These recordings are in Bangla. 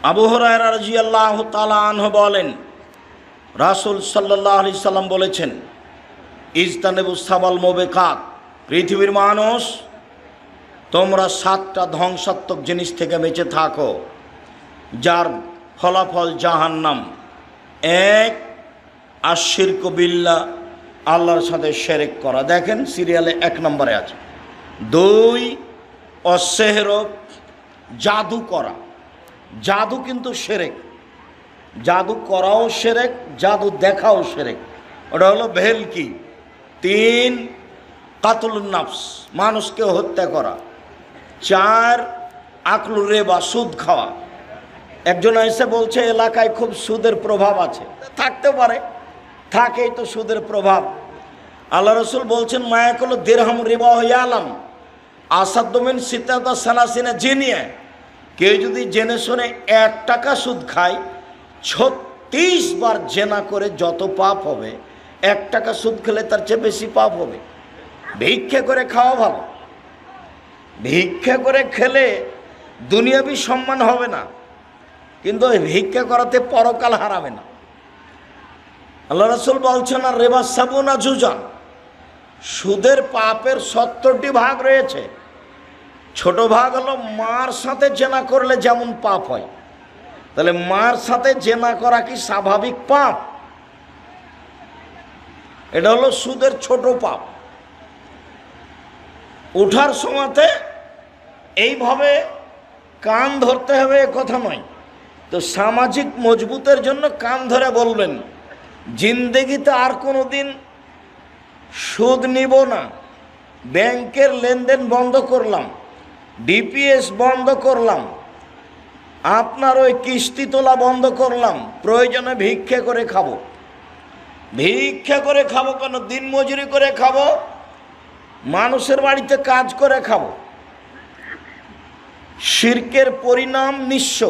আবু হুরায়রা রাদিয়াল্লাহু তাআলা আনহু বলেন, রাসূল সাল্লাল্লাহু আলাইহি সাল্লাম বলেছেন, ইজতানিবুস সাবাল মুবিকাত, পৃথিবীর মানুষ তোমরা 7টা ধ্বংসাত্মক জিনিস থেকে বেঁচে থাকো যার ফলাফল জাহান্নাম। 1, আশিরকু বিল্লাহ, আল্লাহর সাথে শিরক করা, দেখেন সিরিয়ালে 1 নম্বরে আছে। 2, অসেহর, জাদু করা, জাদু কিন্তু শিরক, জাদু করাও শিরক, জাদু দেখাও শিরক, ওটা হলো ভেলকি। 3, কাতলুন নাফস, মানুষকে হত্যা করা। 4, আকলুর রিবা, সুদ খাওয়া। একজন এসে বলছে এলাকায় খুব সুদের প্রভাব আছে, থাকতে পারে, থাকেই তো সুদের প্রভাব। আল্লাহ রসুল বলছেন, মায়াকুল দিরহাম রিবা ইয়ালাম আসাদমিন সিতাতা সালাসিনা জিনিয়া, কেউ যদি জেনে শুনে 1 টাকা সুদ খায়, 36 বার জেনা করে যত পাপ হবে, 1 টাকা সুদ খেলে তার চেয়ে বেশি পাপ হবে। ভিক্ষা করে খাওয়া ভালো, ভিক্ষা করে খেলে দুনিয়াবি সম্মান হবে না, কিন্তু ভিক্ষা করাতে পরকাল হারাবে না। আল্লাহ রাসূল বলছেন, আর রিবা সাবুনা জুজান, সুদের পাপের 70টি ভাগ রয়েছে। ছোট ভাগ হলো মার সাথে জেনা করলে যেমন পাপ হয়, তাহলে মার সাথে জেনা করা কি স্বাভাবিক পাপ? এটা হলো সুদের ছোট পাপ। উঠার সময়তে এইভাবে কান ধরতে হবে এ কথা নয়, তো সামাজিক মজবুতের জন্য কান ধরে বলবেন, জিন্দেগিতে আর কোনো দিন সুদ নিব না, ব্যাংকের লেনদেন বন্ধ করলাম, ডিপিএস বন্ধ করলাম, আপনার ওই কিস্তি তোলা বন্ধ করলাম, প্রয়োজনে ভিক্ষা করে খাবো। ভিক্ষা করে খাবো কেন? দিন মজুরি করে খাবো, মানুষের বাড়িতে কাজ করে খাবো। শিরকের পরিণাম নিঃস্ব,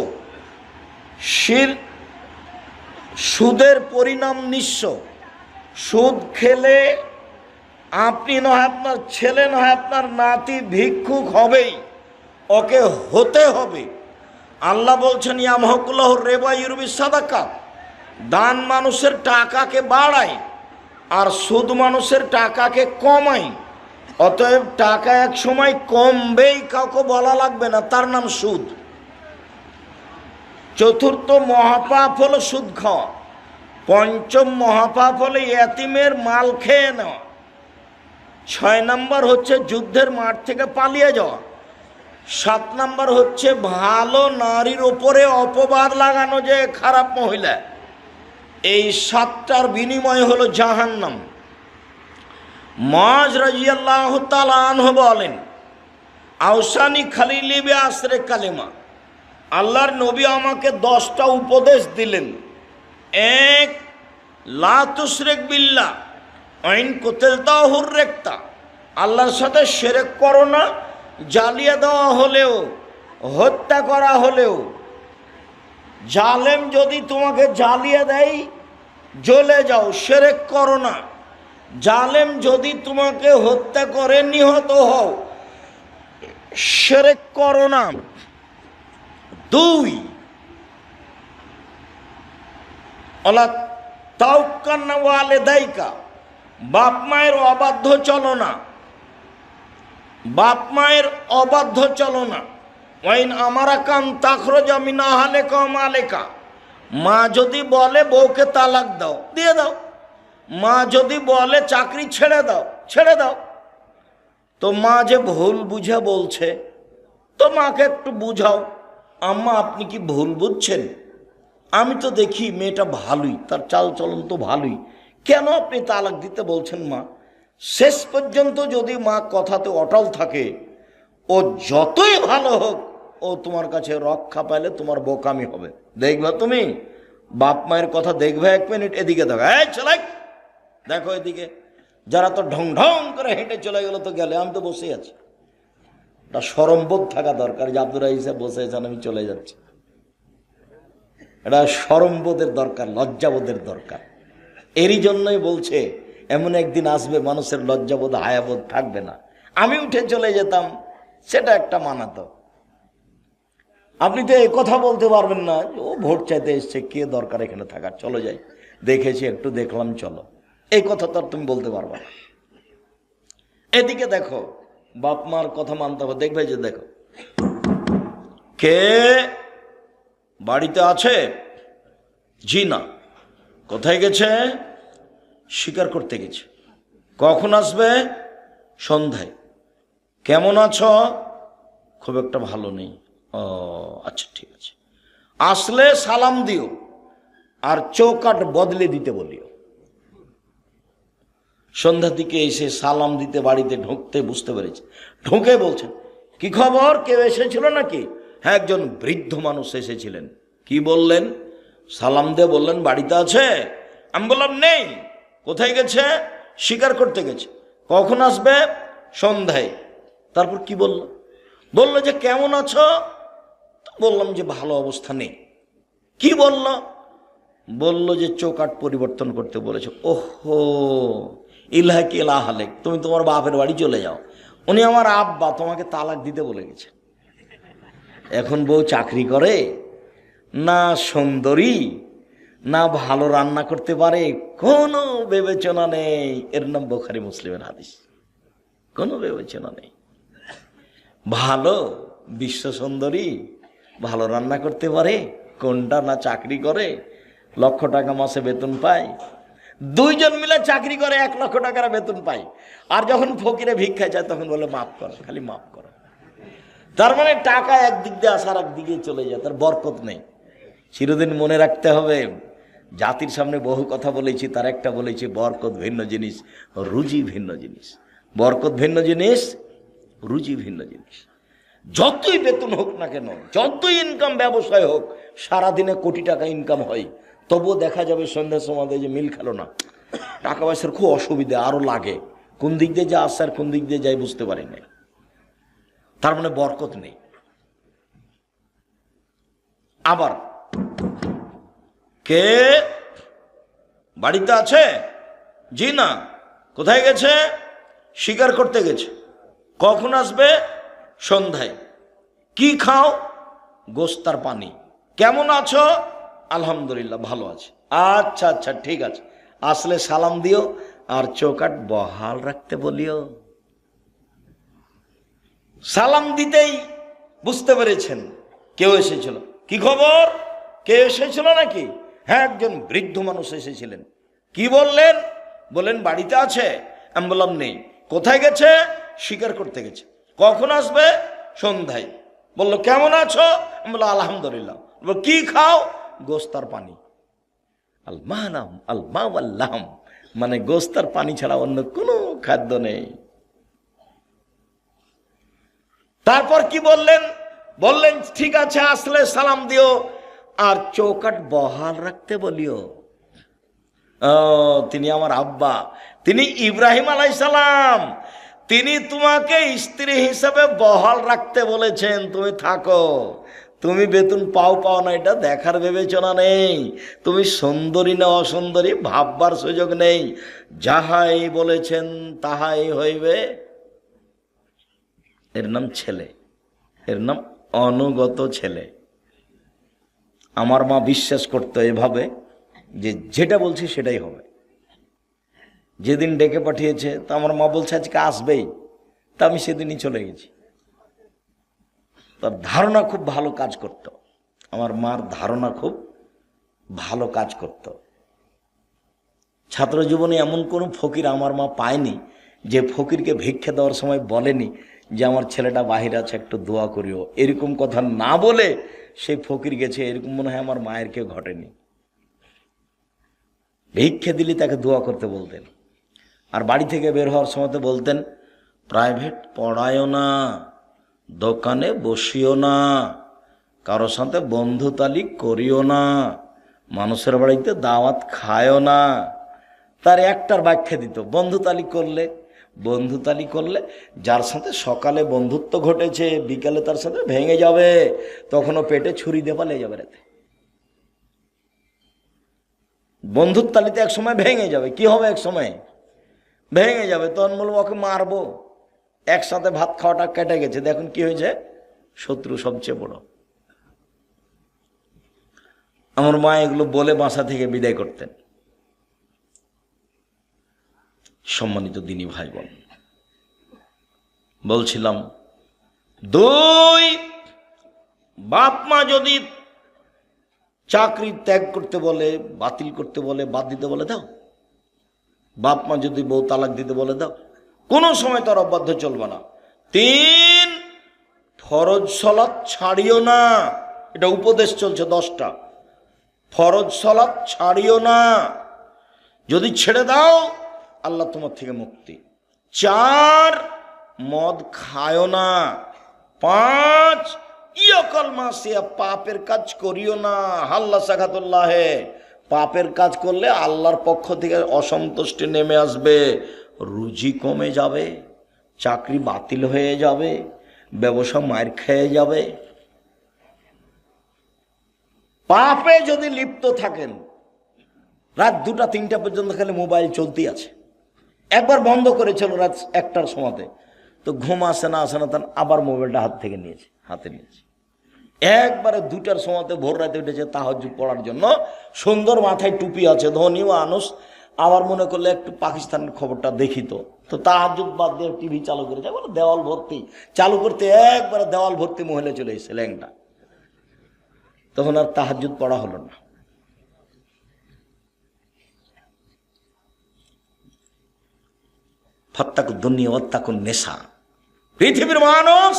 সুদের পরিণাম নিঃস্ব। সুদ খেলে আপনি নয়, আপনার ছেলে নয়, আপনার নাতি ভিক্ষুক হবেই, ওকে হতে হবে। আল্লাহ বলছেন, ইয়ামহাকুল্লাহু রিবা ইউরবি সাদাকা, দান মানুষের টাকাকে বাড়ায় আর সুদ মানুষের টাকাকে কমায়। অতএব টাকা এক সময় কমবেই, কাউকে বলা লাগবে না, তার নাম সুদ। 4র্থ মহাপাপ হলো সুদ খাওয়া। 5ম মহাপাপ হলো এতিমের মাল খেয়ে নেওয়া। 6 নম্বর হচ্ছে যুদ্ধের মাঠ থেকে পালিয়ে যাওয়া। 7 নম্বর হচ্ছে ভালো নারীর ওপরে অপবাদ লাগানো, যে খারাপ মহিলা। এই 7টার বিনিময় হলো জাহান্নাম। মুআয রাদিয়াল্লাহু তাআলা আনহু বলেন, আওসানি খালিলি বিআসরে কালিমা, আল্লাহর নবী আমাকে 10টা উপদেশ দিলেন। 1, লা তুশরিক বিল্লাহ ওয়াইন কুতিলতা হুররিকতা, আল্লাহর সাথে শিরক করো না, জ্বালিয়ে দেওয়া হলেও, হত্যা করা হলেও। জালেম যদি তোমাকে জ্বালিয়ে দেয়, জ্বলে যাও, শিরক করো না। জালেম যদি তোমাকে হত্যা করে, নিহত হও, শিরক করো না। 2, ওয়ালা তাওয়াক্কালনা ওয়ালিদাইকা, বাপ মায়ের অবাধ্য চলো না, বাপ মায়ের অবাধ্য চলো না। ওয়াইন আমারাকান তাখরুজা মিন আহলিকা ওয়া মালিকা, মা যদি বলে বউকে তালাক দাও, দিয়ে দাও। মা যদি বলে চাকরি ছেড়ে দাও, ছেড়ে দাও। তো মা যে ভুল বুঝে বলছে, তো মাকে একটু বুঝাও, আম্মা আপনি কি ভুল বুঝছেন? আমি তো দেখি মেয়েটা ভালোই, তার চাল চলন তো ভালোই, কেন আপনি তালাক দিতে বলছেন মা? শেষ পর্যন্ত যদি মা কথাতে অটল থাকে, ও যতই ভালো হোক, ও তোমার কাছে রক্ষা পাইলে তোমার বোকামি হবে। দেখবা তুমি, বাপ মায়ের কথা দেখবে। 1 মিনিট এদিকে দেখো, এই চলে দেখো এদিকে, যারা তো ঢং ঢং করে হেঁটে চলে গেল, তো গেলে, আমি তো বসে আছি। এটা শরমবোধ থাকা দরকার, যে আব্দুর রাহিস বসে আছেন, আমি চলে যাচ্ছি। এটা শরমবোধের দরকার, লজ্জাবোধের দরকার। এরই জন্যই বলছে, এমন একদিন আসবে মানুষের লজ্জাবোধ, হায়াবোধ থাকবে না। আমি উঠে চলে যেতাম, সেটা একটা মানাতো। আপনি তো এই কথা বলতে পারবেন না, ও ভোট চাইতে এসছে, কে দরকার এখানে থাকার, চলো যাই, দেখেছি একটু দেখলাম চলো, এই কথা তো আর তুমি বলতে পারবে না। এদিকে দেখো, বাপ মার কথা মানতে হবে, দেখবে যে দেখো কে বাড়িতে আছে, জি না। কোথায় গেছে? শিকার করতে গেছে। কখন আসবে? সন্ধ্যায়। কেমন আছো? খুব একটা ভালো নেই। ও আচ্ছা ঠিক আছে, আসলে সালাম দিও আর চৌকাঠ বদলে দিতে বলিও। সন্ধ্যার দিকে এসে সালাম দিতে বাড়িতে ঢুকতে বুঝতে পেরেছে, ঢুকে বলছেন কি খবর, কেউ এসেছিল নাকি? হ্যাঁ, একজন বৃদ্ধ মানুষ এসেছিলেন। কি বললেন? সালাম দিয়ে বললেন বাড়িতে আছে। আমি বললাম নেই। কোথায় গেছে? শিকার করতে গেছে। কখন আসবে? সন্ধ্যায়। তারপর কি বলল? বলল যে কেমন আছো? বললাম যে ভালো অবস্থা নেই। কি বলল? বলল যে চৌকাঠ পরিবর্তন করতে বলেছে। ওহো, ইলাহাকি ইলাহালেক, তুমি তোমার বাপের বাড়ি চলে যাও, উনি আমার আব্বা, তোমাকে তালাক দিতে বলে গেছে। এখন বউ চাকরি করে না, সুন্দরী না, ভালো রান্না করতে পারে, কোনো বিবেচনা নেই। এর নাম বুখারী মুসলিমের হাদিস। কোনো বিবেচনা নেই। ভালো বিশ্ব সুন্দরী, ভালো রান্না করতে পারে, কোনটা, না চাকরি করে, লক্ষ টাকা মাসে বেতন পায়, দুইজন মিলে চাকরি করে 1 লক্ষ টাকার বেতন পায়, আর যখন ফকিরে ভিক্ষায় যায় তখন বলে মাফ করো, খালি মাফ করো। তার মানে টাকা একদিক দিয়ে আসার একদিকে চলে যায়, তার বরকত নেই। চিরদিন মনে রাখতে হবে, জাতির সামনে বহু কথা বলেছি, তার একটা বলেছি, বরকত ভিন্ন জিনিস, রুজি ভিন্ন জিনিস। বরকত ভিন্ন জিনিস, রুজি ভিন্ন জিনিস। যতই বেতন হোক না কেন, যতই ইনকাম ব্যবসায় হোক, সারাদিনে কোটি টাকা ইনকাম হয়, তবুও দেখা যাবে সন্ধ্যার সময় যে মিল খেলো না, টাকা পয়সার খুব অসুবিধা, আরো লাগে, কোন দিক দিয়ে যা আসছে আর কোন দিক দিয়ে যাই বুঝতে পারি না। তার মানে বরকত নেই। আবার কে বাড়িতে আছে? জি না। কোথায় গেছে? শিকার করতে গেছে। কখন আসবে? সন্ধ্যায়। কি খাও? গোস্তার পানি। কেমন আছো? আলহামদুলিল্লাহ ভালো আছে। আচ্ছা আচ্ছা ঠিক আছে, আসলে সালাম দিও আর চৌকাঠ বহাল রাখতে বলিও। সালাম দিতেই বুঝতে পেরেছেন কেউ এসেছিল। কি খবর, কে এসেছিল নাকি? হ্যাঁ, একজন বৃদ্ধ মানুষ এসেছিলেন। কি বললেন? বলেন বাড়িতে আছে। আমি বললাম নেই। কোথায় গেছে? শিকার করতে গেছে। কখন আসবে? সন্ধ্যায়। বললো কেমন আছো? আমি বললাম আলহামদুলিল্লাহ। কি খাও? গোস্তার পানি। আল মাহনাম আল মাওয়াল্লাম, মানে গোস্তার পানি ছাড়া অন্য কোনো খাদ্য নেই। তারপর কি বললেন? বললেন ঠিক আছে, আসলে সালাম দিও আর চৌকাঠ বহাল রাখতে বলিও। ও, তিনি আমার আব্বা, তিনি ইব্রাহিম আলাইহিসসালাম, তিনি তোমাকে স্ত্রী হিসাবে বহাল রাখতে বলেছেন। তুমি থাকো, তুমি বেতন পাও পাও না এটা দেখার বিবেচনা নেই, তুমি সুন্দরী না অসুন্দরী ভাববার সুযোগ নেই, যাহাই বলেছেন তাহাই হইবে। এর নাম ছেলে, এর নাম অনুগত ছেলে। আমার মা বিশ্বাস করতো এভাবে যে যেটা বলছি সেটাই হবে। যেদিন ডেকে পাঠিয়েছে, তা আমার মা বলছে আজকে আসবেই, তা আমি সেদিনই চলে গেছি। তার ধারণা খুব ভালো কাজ করত, আমার মার ধারণা খুব ভালো কাজ করত। ছাত্র জীবনে এমন কোনো ফকির আমার মা পায়নি যে ফকিরকে ভিক্ষা দেওয়ার সময় বলেনি যে আমার ছেলেটা বাহিরে আছে, একটু দোয়া করিও। এরকম কথা না বলে সেই ফকির গেছে, এরকম মনে হয় আমার মায়ের কেউ ঘটেনি। ভিক্ষা দিলে তাকে দোয়া করতে বলতেন। আর বাড়ি থেকে বের হওয়ার সময় তো বলতেন প্রাইভেট পড়ায়ও না, দোকানে বসিও না, কারো সাথে বন্ধুতালি করিও না, মানুষের বাড়িতে দাওয়াত খায়ও না। তার একটার ব্যাখ্যা দিত, বন্ধুতালি করলে যার সাথে সকালে বন্ধুত্ব ঘটেছে বিকালে তার সাথে ভেঙে যাবে, তখনও পেটে ছুরি দিয়ে পালিয়ে যাবে রাতে। বন্ধুত্বালিতে এক সময় ভেঙে যাবে, কি হবে এক সময় ভেঙে যাবে, তখন বলবো ওকে মারবো। একসাথে ভাত খাওয়াটা কেটে গেছে, দেখুন কি হয়েছে, শত্রু সবচেয়ে বড়। আমার মা এগুলো বলে বাসা থেকে বিদায় করতেন। সম্মানিত দিনী ভাই বোন, বলছিলাম, দুই, বাপ মা যদি চাকরি ত্যাগ করতে বলে, বাতিল করতে বলে, বাদ দিতে বলে দাও। বাপ মা যদি বউ তালাক দিতে বলে দাও, কোনো সময় তার অবাধ্য চলবে না। তিন, ফরজ সালাত ছাড়িও না। এটা উপদেশ চলছে 10টা। ফরজ সালাত ছাড়িও না, যদি ছেড়ে দাও আল্লাহ তোমার থেকে মুক্তি। 4, মদ খায়ও না। 5, ইয়কল মাসিয়া, পাপের কাজ করিও না। হাল্লা সাখাতুল্লাহে, পাপের কাজ করলে আল্লাহর পক্ষ থেকে অসন্তুষ্টি নেমে আসবে, রুজি কমে যাবে, চাকরি বাতিল হয়ে যাবে, ব্যবসা মার খেয়ে যাবে। পাপে যদি লিপ্ত থাকেন, রাত 2টা 3টা পর্যন্ত খালি মোবাইল চলতেই আছে। একবার বন্ধ করেছিল রাত 1টার সময়তে, তো ঘুম আসে না তার আবার মোবাইলটা হাতে নিয়েছে। একবারে 2টার সময়তে ভোর রাতে উঠেছে তাহাজ্জুদ পড়ার জন্য। সুন্দর মাথায় টুপি আছে, ধনী মানুষ। আবার মনে করলে একটু পাকিস্তানের খবরটা দেখি, তো তাহাজ্জুদ বাদ দিয়ে টিভি চালু করেছে, বলে দেওয়াল ভর্তি। চালু করতে একবারে দেওয়াল ভর্তি মহিলা চলে এসেছে, ল্যাংটা। তখন আর তাহাজ্জুদ পড়া হলো না। ফাত্তাকুদ দুনিয়া ওয়াত্তাকুন নেশা। পৃথিবীর মানুষ,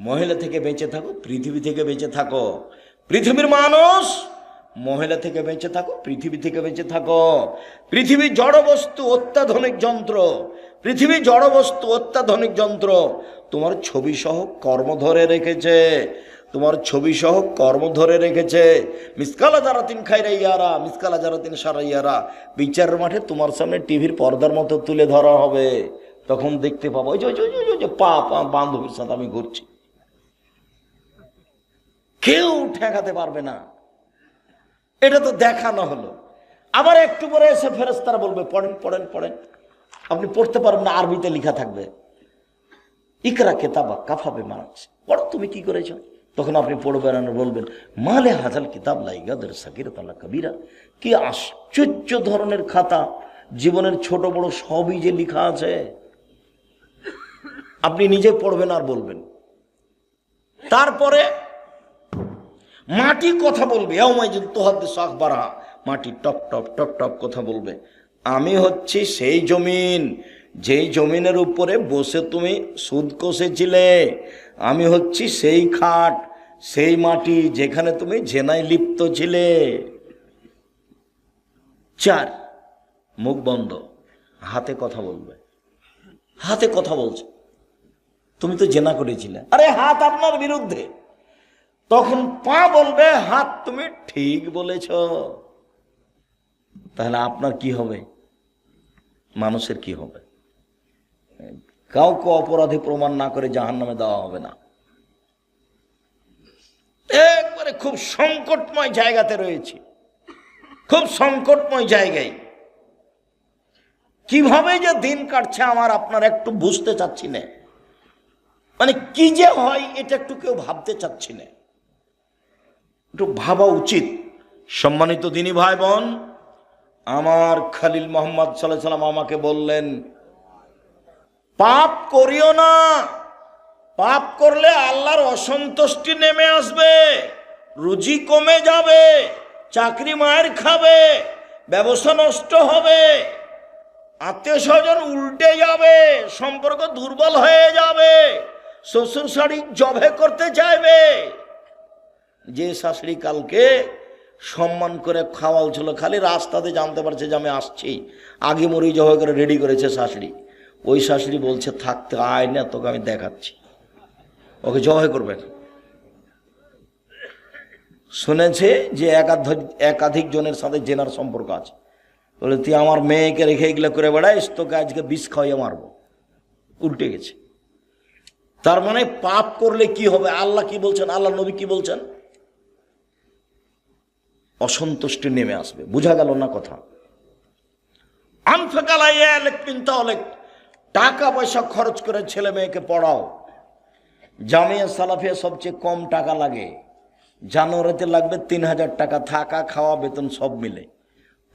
মহিলা থেকে বেঁচে থাকো, পৃথিবী থেকে বেঁচে থাকো। পৃথিবীর মানুষ, মহিলা থেকে বেঁচে থাকো, পৃথিবী থেকে বেঁচে থাকো। পৃথিবী জড়বস্তু, অত্যাধুনিক যন্ত্র। পৃথিবী জড়বস্তু, অত্যাধুনিক যন্ত্র। তোমার ছবি সহ কর্ম ধরে রেখেছে, তোমার ছবি সহ কর্ম ধরে রেখেছে। মিসকালা জারাতিন খায়রা ইয়ারা, মিসকালা জারাতিন শাররা ইয়ারা। বিচারের মাঠে তোমার সামনে টিভির পর্দার মতো তুলে ধরা হবে, তখন দেখতে পাবো ওই যে পা বান্ধবীর সাথে আমি ঘুরছি। কেউ ঠেকাতে পারবে না। এটা তো দেখানো হলো। আবার একটু পরে এসে ফেরেশতারা বলবে পড়েন পড়েন পড়েন। আপনি পড়তে পারবেন না, আরবিতে লেখা থাকবে, ইকরা কিতাবা কাফা বিমানাস, পড়ো তুমি কি করেছো। তখন আপনি পড়বেন আর বলবেন মালে হাজাল কিতাব লা ইয়াগাদিরু সাগীরাতান ওয়ালা কাবীরা। কি আশ্চর্য ধরনের খাতা, জীবনের ছোট বড় সবই যে লেখা আছে। আপনি নিজে পড়বেন আর বলবেন। তারপরে মাটি কথা বলবে, মাটি টপ টপ টপ টপ কথা বলবে। আমি হচ্ছি সেই জমিন, যেই জমিনের উপরে বসে তুমি সুদ কষেছিলে। আমি হচ্ছি সেই খাট, সেই মাটি যেখানে তুমি জেনায় লিপ্ত ছিলে। 4, মুখ বন্ধ, হাতে কথা বলবে। হাতে কথা বলছে, তুমি তো জেনা করেছিলে, আরে হাত আপনার বিরুদ্ধে। তখন পা বলবে হাত তুমি ঠিক বলেছ। তাহলে আপনার কি হবে, মানুষের কি হবে? কাউকে অপরাধী প্রমাণ না করে জাহান্নামে দেওয়া হবে না। একবারে খুব সংকটময় জায়গাতে রয়েছি, খুব সংকটময় জায়গায়। কিভাবে যে দিন কাটছে আমার আপনার একটু বুঝতে চাচ্ছি না। মানে কি যে হয় এটা একটু কেউ ভাবতে চাচ্ছি না, একটু ভাবা উচিত। সম্মানিত দিনী ভাই বোন, আমার খলিল মোহাম্মদ সাল্লাল্লাহু আলাইহি ওয়াসাল্লাম আমাকে বললেন পাপ করিও না। পাপ করলে আল্লাহর অসন্তুষ্টি নেমে আসবে, রুজি কমে যাবে, চাকরি মায়ের খাবে, ব্যবসা নষ্ট হবে, আত্মীয় স্বজন উল্টে যাবে, সম্পর্ক দুর্বল হয়ে যাবে, শ্বশুর শাশুড়ি জবে করতে চাইবে। যে শাশুড়ি কালকে সম্মান করে খাওয়াল ছিল, খালি রাস্তাতে জানতে পারছে যে আমি আসছি, আগে মরি জবে করে রেডি করেছে শাশুড়ি, ওই শাশুড়ি বলছে থাকতে আয় না, তোকে আমি দেখাচ্ছি, ওকে জবাই করবে। শুনেছে যে একাধিক জনের সাথে জেনার সম্পর্ক আছে, বলে তুই আমার মেয়েকে রেখে এগুলো করে বেড়াইস, তোকে আজকে বিষ খাওয়াইয়া মারবো। উল্টে গেছে। তার মানে পাপ করলে কি হবে, আল্লাহ কি বলছেন, আল্লাহ নবী কি বলছেন? অসন্তুষ্টি নেমে আসবে। বুঝা গেল না কথা? টাকা পয়সা খরচ করে ছেলে মেয়েকে পড়াও। জামিয়া সালাফিয়া সবচেয়ে কম টাকা লাগে, জানুয়ারিতে লাগবে 3,000 টাকা, থাকা খাওয়া বেতন সব মিলে।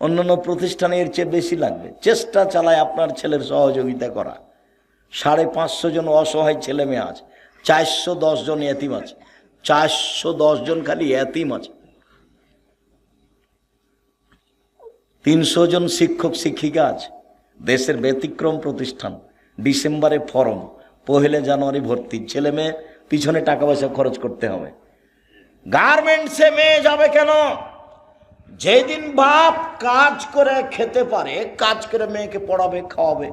অন্যান্য প্রতিষ্ঠানে এর চেয়ে বেশি লাগবে। চেষ্টা চালায় আপনার ছেলের সহযোগিতা করা। 550 জন অসহায় ছেলে মেয়ে আছে, 410 জন এতিম আছে, 410 জন খালি এতিম আছে, 300 জন শিক্ষক শিক্ষিকা আছে। দেশের ব্যতিক্রম প্রতিষ্ঠান, ডিসেম্বরে ফরম, 1 জানুয়ারি ভর্তি। ছেলে মেয়ে পিছনে টাকা পয়সা খরচ করতে হবে। গার্মেন্টসে মেয়ে যাবে কেন? যেদিন বাপ কাজ করে খেতে পারে, কাজ করে মেয়েকে পড়াবে খাওয়াবে।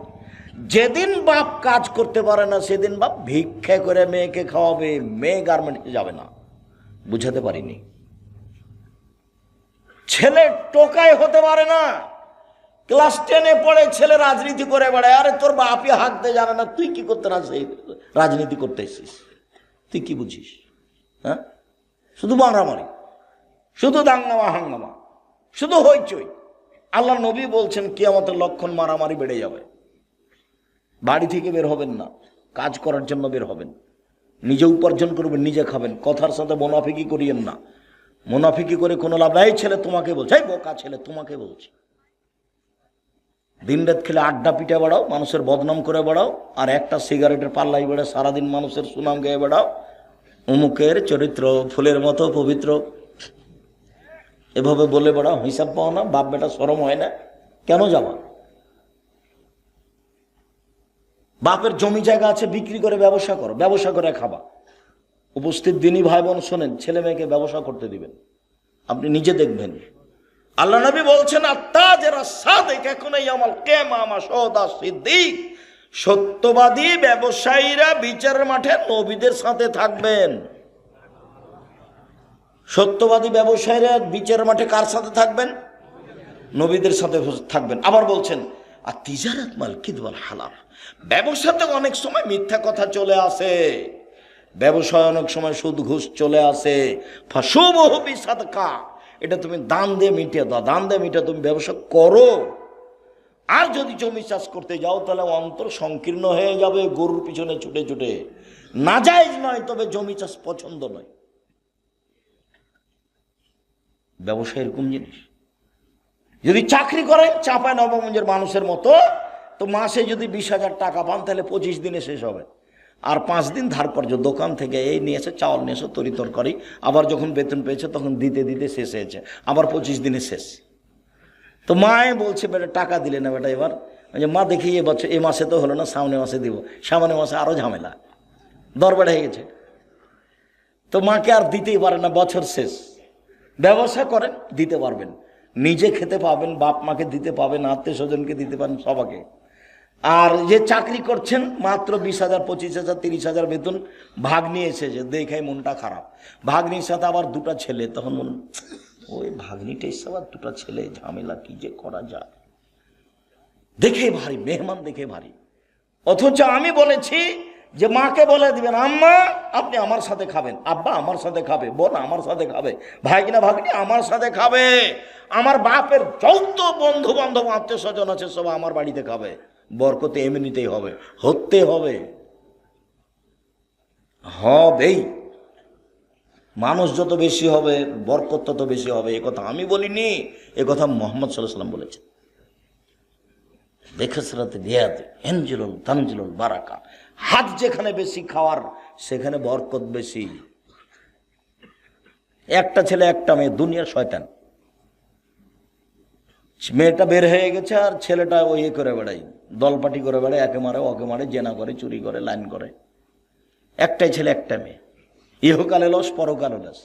যেদিন বাপ কাজ করতে পারে না, সেদিন বাপ ভিক্ষা করে মেয়েকে খাওয়াবে। মেয়ে গার্মেন্টসে যাবে না। বুঝাতে পারিনি? ছেলে টোকাই হতে পারে না। ক্লাস 10-এ পড়ে ছেলে রাজনীতি করে বেড়ায়। আরে তোর বাপই হাঁকতে জানে না, তুই কি করতে না সেই রাজনীতি করতে এসেছিস? তুই কি বুঝিস? হ্যাঁ, শুধু মারামারি, শুধু দাঙ্গামা হাঙ্গামা, শুধু হইচই। আল্লাহ নবী বলছেন কিয়ামতের লক্ষণ মারামারি বেড়ে যাবে। বাড়ি থেকে বের হবেন না, কাজ করার জন্য বের হবেন। নিজে উপার্জন করবেন, নিজে খাবেন। কথার সাথে মুনাফিকি করিয়েন না। মুনাফিকি করে কোনো লাভ নাই। ছেলে তোমাকে বলছে, এই বোকা ছেলে তোমাকে বলছে। দিন রাত খেলে আড্ডা পিঠে বেড়াও, মানুষের বদনাম করে বেড়াও, আর একটা সিগারেটের পাল্লাই বেড়ে সারাদিন মানুষের সুনাম গেয়ে বেড়াও। অমুকের চরিত্র ফুলের মতো পবিত্র, এভাবে বলে বেড়াও। হিসাব পাও না? বাপ বেটা শরম হয় না? কেন যাবা? বাপের জমি জায়গা আছে, বিক্রি করে ব্যবসা করো, ব্যবসা করে খাবা। উপস্থিত দিনী ভাই বোন শোনেন, ছেলে মেয়েকে ব্যবসা করতে দিবেন। আপনি নিজে দেখবেন। আল্লাহ নবী বলছেন, আত্তাজেরা সাদিক এখনই আমাল কিয়ামা শাহাদা সিদ্দিক। সত্যবাদী ব্যবসায়ীরা বিচারের মাঠে নবীদের সাথে থাকবেন। সত্যবাদী ব্যবসায়ীরা বিচারের মাঠে কার সাথে থাকবেন? নবীদের সাথে থাকবেন। আবার বলছেন, আর তিজারাত মাল কিদওয়াল হালাল। ব্যবসাতে অনেক সময় মিথ্যা কথা চলে আসে, ব্যবসায় অনেক সময় সুদ ঘুষ চলে আসে। ফাশুবহু বিসাদকা, এটা তুমি দান দিয়ে মিটিয়ে দাও, দান দিয়ে মিটিয়ে তুমি ব্যবসা করো। আর যদি জমি চাষ করতে যাও তাহলে অন্তর সংকীর্ণ হয়ে যাবে, গরুর পিছনে ছুটে ছুটে। নাজায়েজ নয়, তবে জমি চাষ পছন্দ নয়। ব্যবসা এরকম জিনিস। যদি চাকরি করেন চাঁপাই নবাবগঞ্জের মানুষের মতো, তো মাসে যদি 20,000 টাকা পান তাহলে 25 দিনে শেষ হবে। আর 5 দিন ধার কর্য, দোকান থেকে এই নিয়েছে, চাউল নিয়েছে, তরি তরকারি, আবার যখন বেতন পেয়েছে তখন দিতে দিতে শেষ হয়েছে, আবার 25 দিনে শেষ। তো মায়ে বলছে, বেটা টাকা দিলে না বেটা এবার? মা দেখি এবছর এই মাসে তো হলো না, সামনে মাসে দিব। সামনে মাসে আরো ঝামেলা, দর বেড়ে হয়ে গেছে। তো মাকে আর দিতেই পারে না, বছর শেষ। ব্যবসা করেন, দিতে পারবেন, নিজে খেতে পাবেন, বাপ মাকে দিতে পাবেন, আত্মীয় স্বজনকে দিতে পারেন, সবাকে। আর যে চাকরি করছেন মাত্র 20,000, 25,000, 30,000 বেতন, ভাগ্নি এসেছে, দেখাই মনটা খারাপ। ভাগ্নির সাথে আবার 2টা ছেলে, তখন মন, ওই ভাগ্নিটা এসে আবার 2টা ছেলে, ঝামেলা কি যে করা যায়। দেখে ভারী, মেহমান দেখে ভারী। অথচ আমি বলেছি যে মাকে বলে দিবেন, আম্মা আপনি আমার সাথে খাবেন, আব্বা আমার সাথে খাবে, বোন আমার সাথে খাবে, ভাগিনা ভাগ্নি আমার সাথে খাবে, আমার বাপের যত বন্ধু বান্ধব আত্মীয় স্বজন আছে সব আমার বাড়িতে খাবে। বরকত এমনিতেই হবে, হতে হবে, হবেই। মানুষ যত বেশি হবে বরকত তত বেশি হবে। এ কথা আমি বলিনি, এ কথা মুহাম্মদ সাল্লাল্লাহু আলাইহি ওয়াসাল্লাম বলেছেন। বেখসরাতে রিয়াদ এনজিলুল তানজিলুল বারাকা। হাত যেখানে বেশি খাওয়ার সেখানে বরকত বেশি। একটা ছেলে একটা মেয়ে, দুনিয়ার শয়তান। মেয়েটা বের হয়ে গেছে আর ছেলেটা ওই করে বেড়াই, দলপাটি করে বেড়ায়, একে মারে ওকে মারে, জেনা করে, চুরি করে, লাইন করে। একটাই ছেলে একটা মেয়ে, ইহকালে লস পরকালে লস।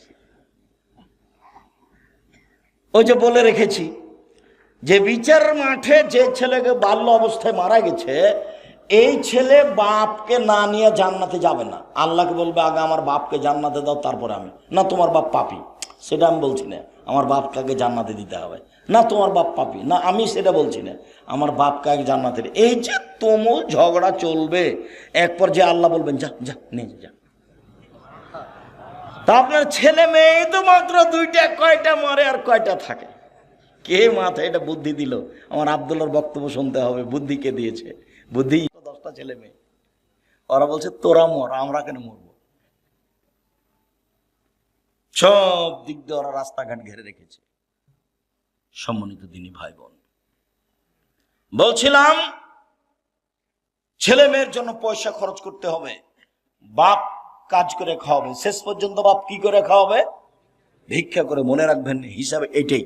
ওই যে বলে রেখেছি যে বিচার মাঠে যে ছেলেকে বাল্য অবস্থায় মারা গেছে, এই ছেলে বাপকে না নিয়ে জান্নাতে যাবে না। আল্লাহকে বলবে, আগে আমার বাপকে জান্নাতে দাও, তারপরে আমি। না, তোমার বাপ পাপী, সেটা আমি বলছি না, আমার বাপকে আগে জান্নাতে দিতে হবে। না, তোমার বাপ পাপী, না আমি সেটা বলছি না, আমার বাপকে আগে জান্নাতে। এই যে তুমুল ঝগড়া চলবে, এক পর্যায়ে আল্লাহ বলবেন, যা যা নিয়ে যা। তা আপনার ছেলে মেয়ে তো মাত্র 2টা, কয়টা মরে আর কয়টা থাকে? কে মাথায় এটা বুদ্ধি দিল? আমার আব্দুল্লাহর বক্তব্য শুনতে হবে, বুদ্ধি কে দিয়েছে? বুদ্ধি 10টা ছেলে মেয়ে, ওরা বলছে তোরা মর, আমরা কেন মরবো? সব দিক দিয়ে ওরা রাস্তাঘাট ঘিরে রেখেছে। সম্মানিত দিনী ভাই বোন, বলছিলাম ছেলে মেয়ের জন্য পয়সা খরচ করতে হবে, বাপ কাজ করে খাওয়াবে। শেষ পর্যন্ত বাপ কি করে খাওয়াবে? ভিক্ষা করে। মনে রাখবেন হিসাবে এইটাই।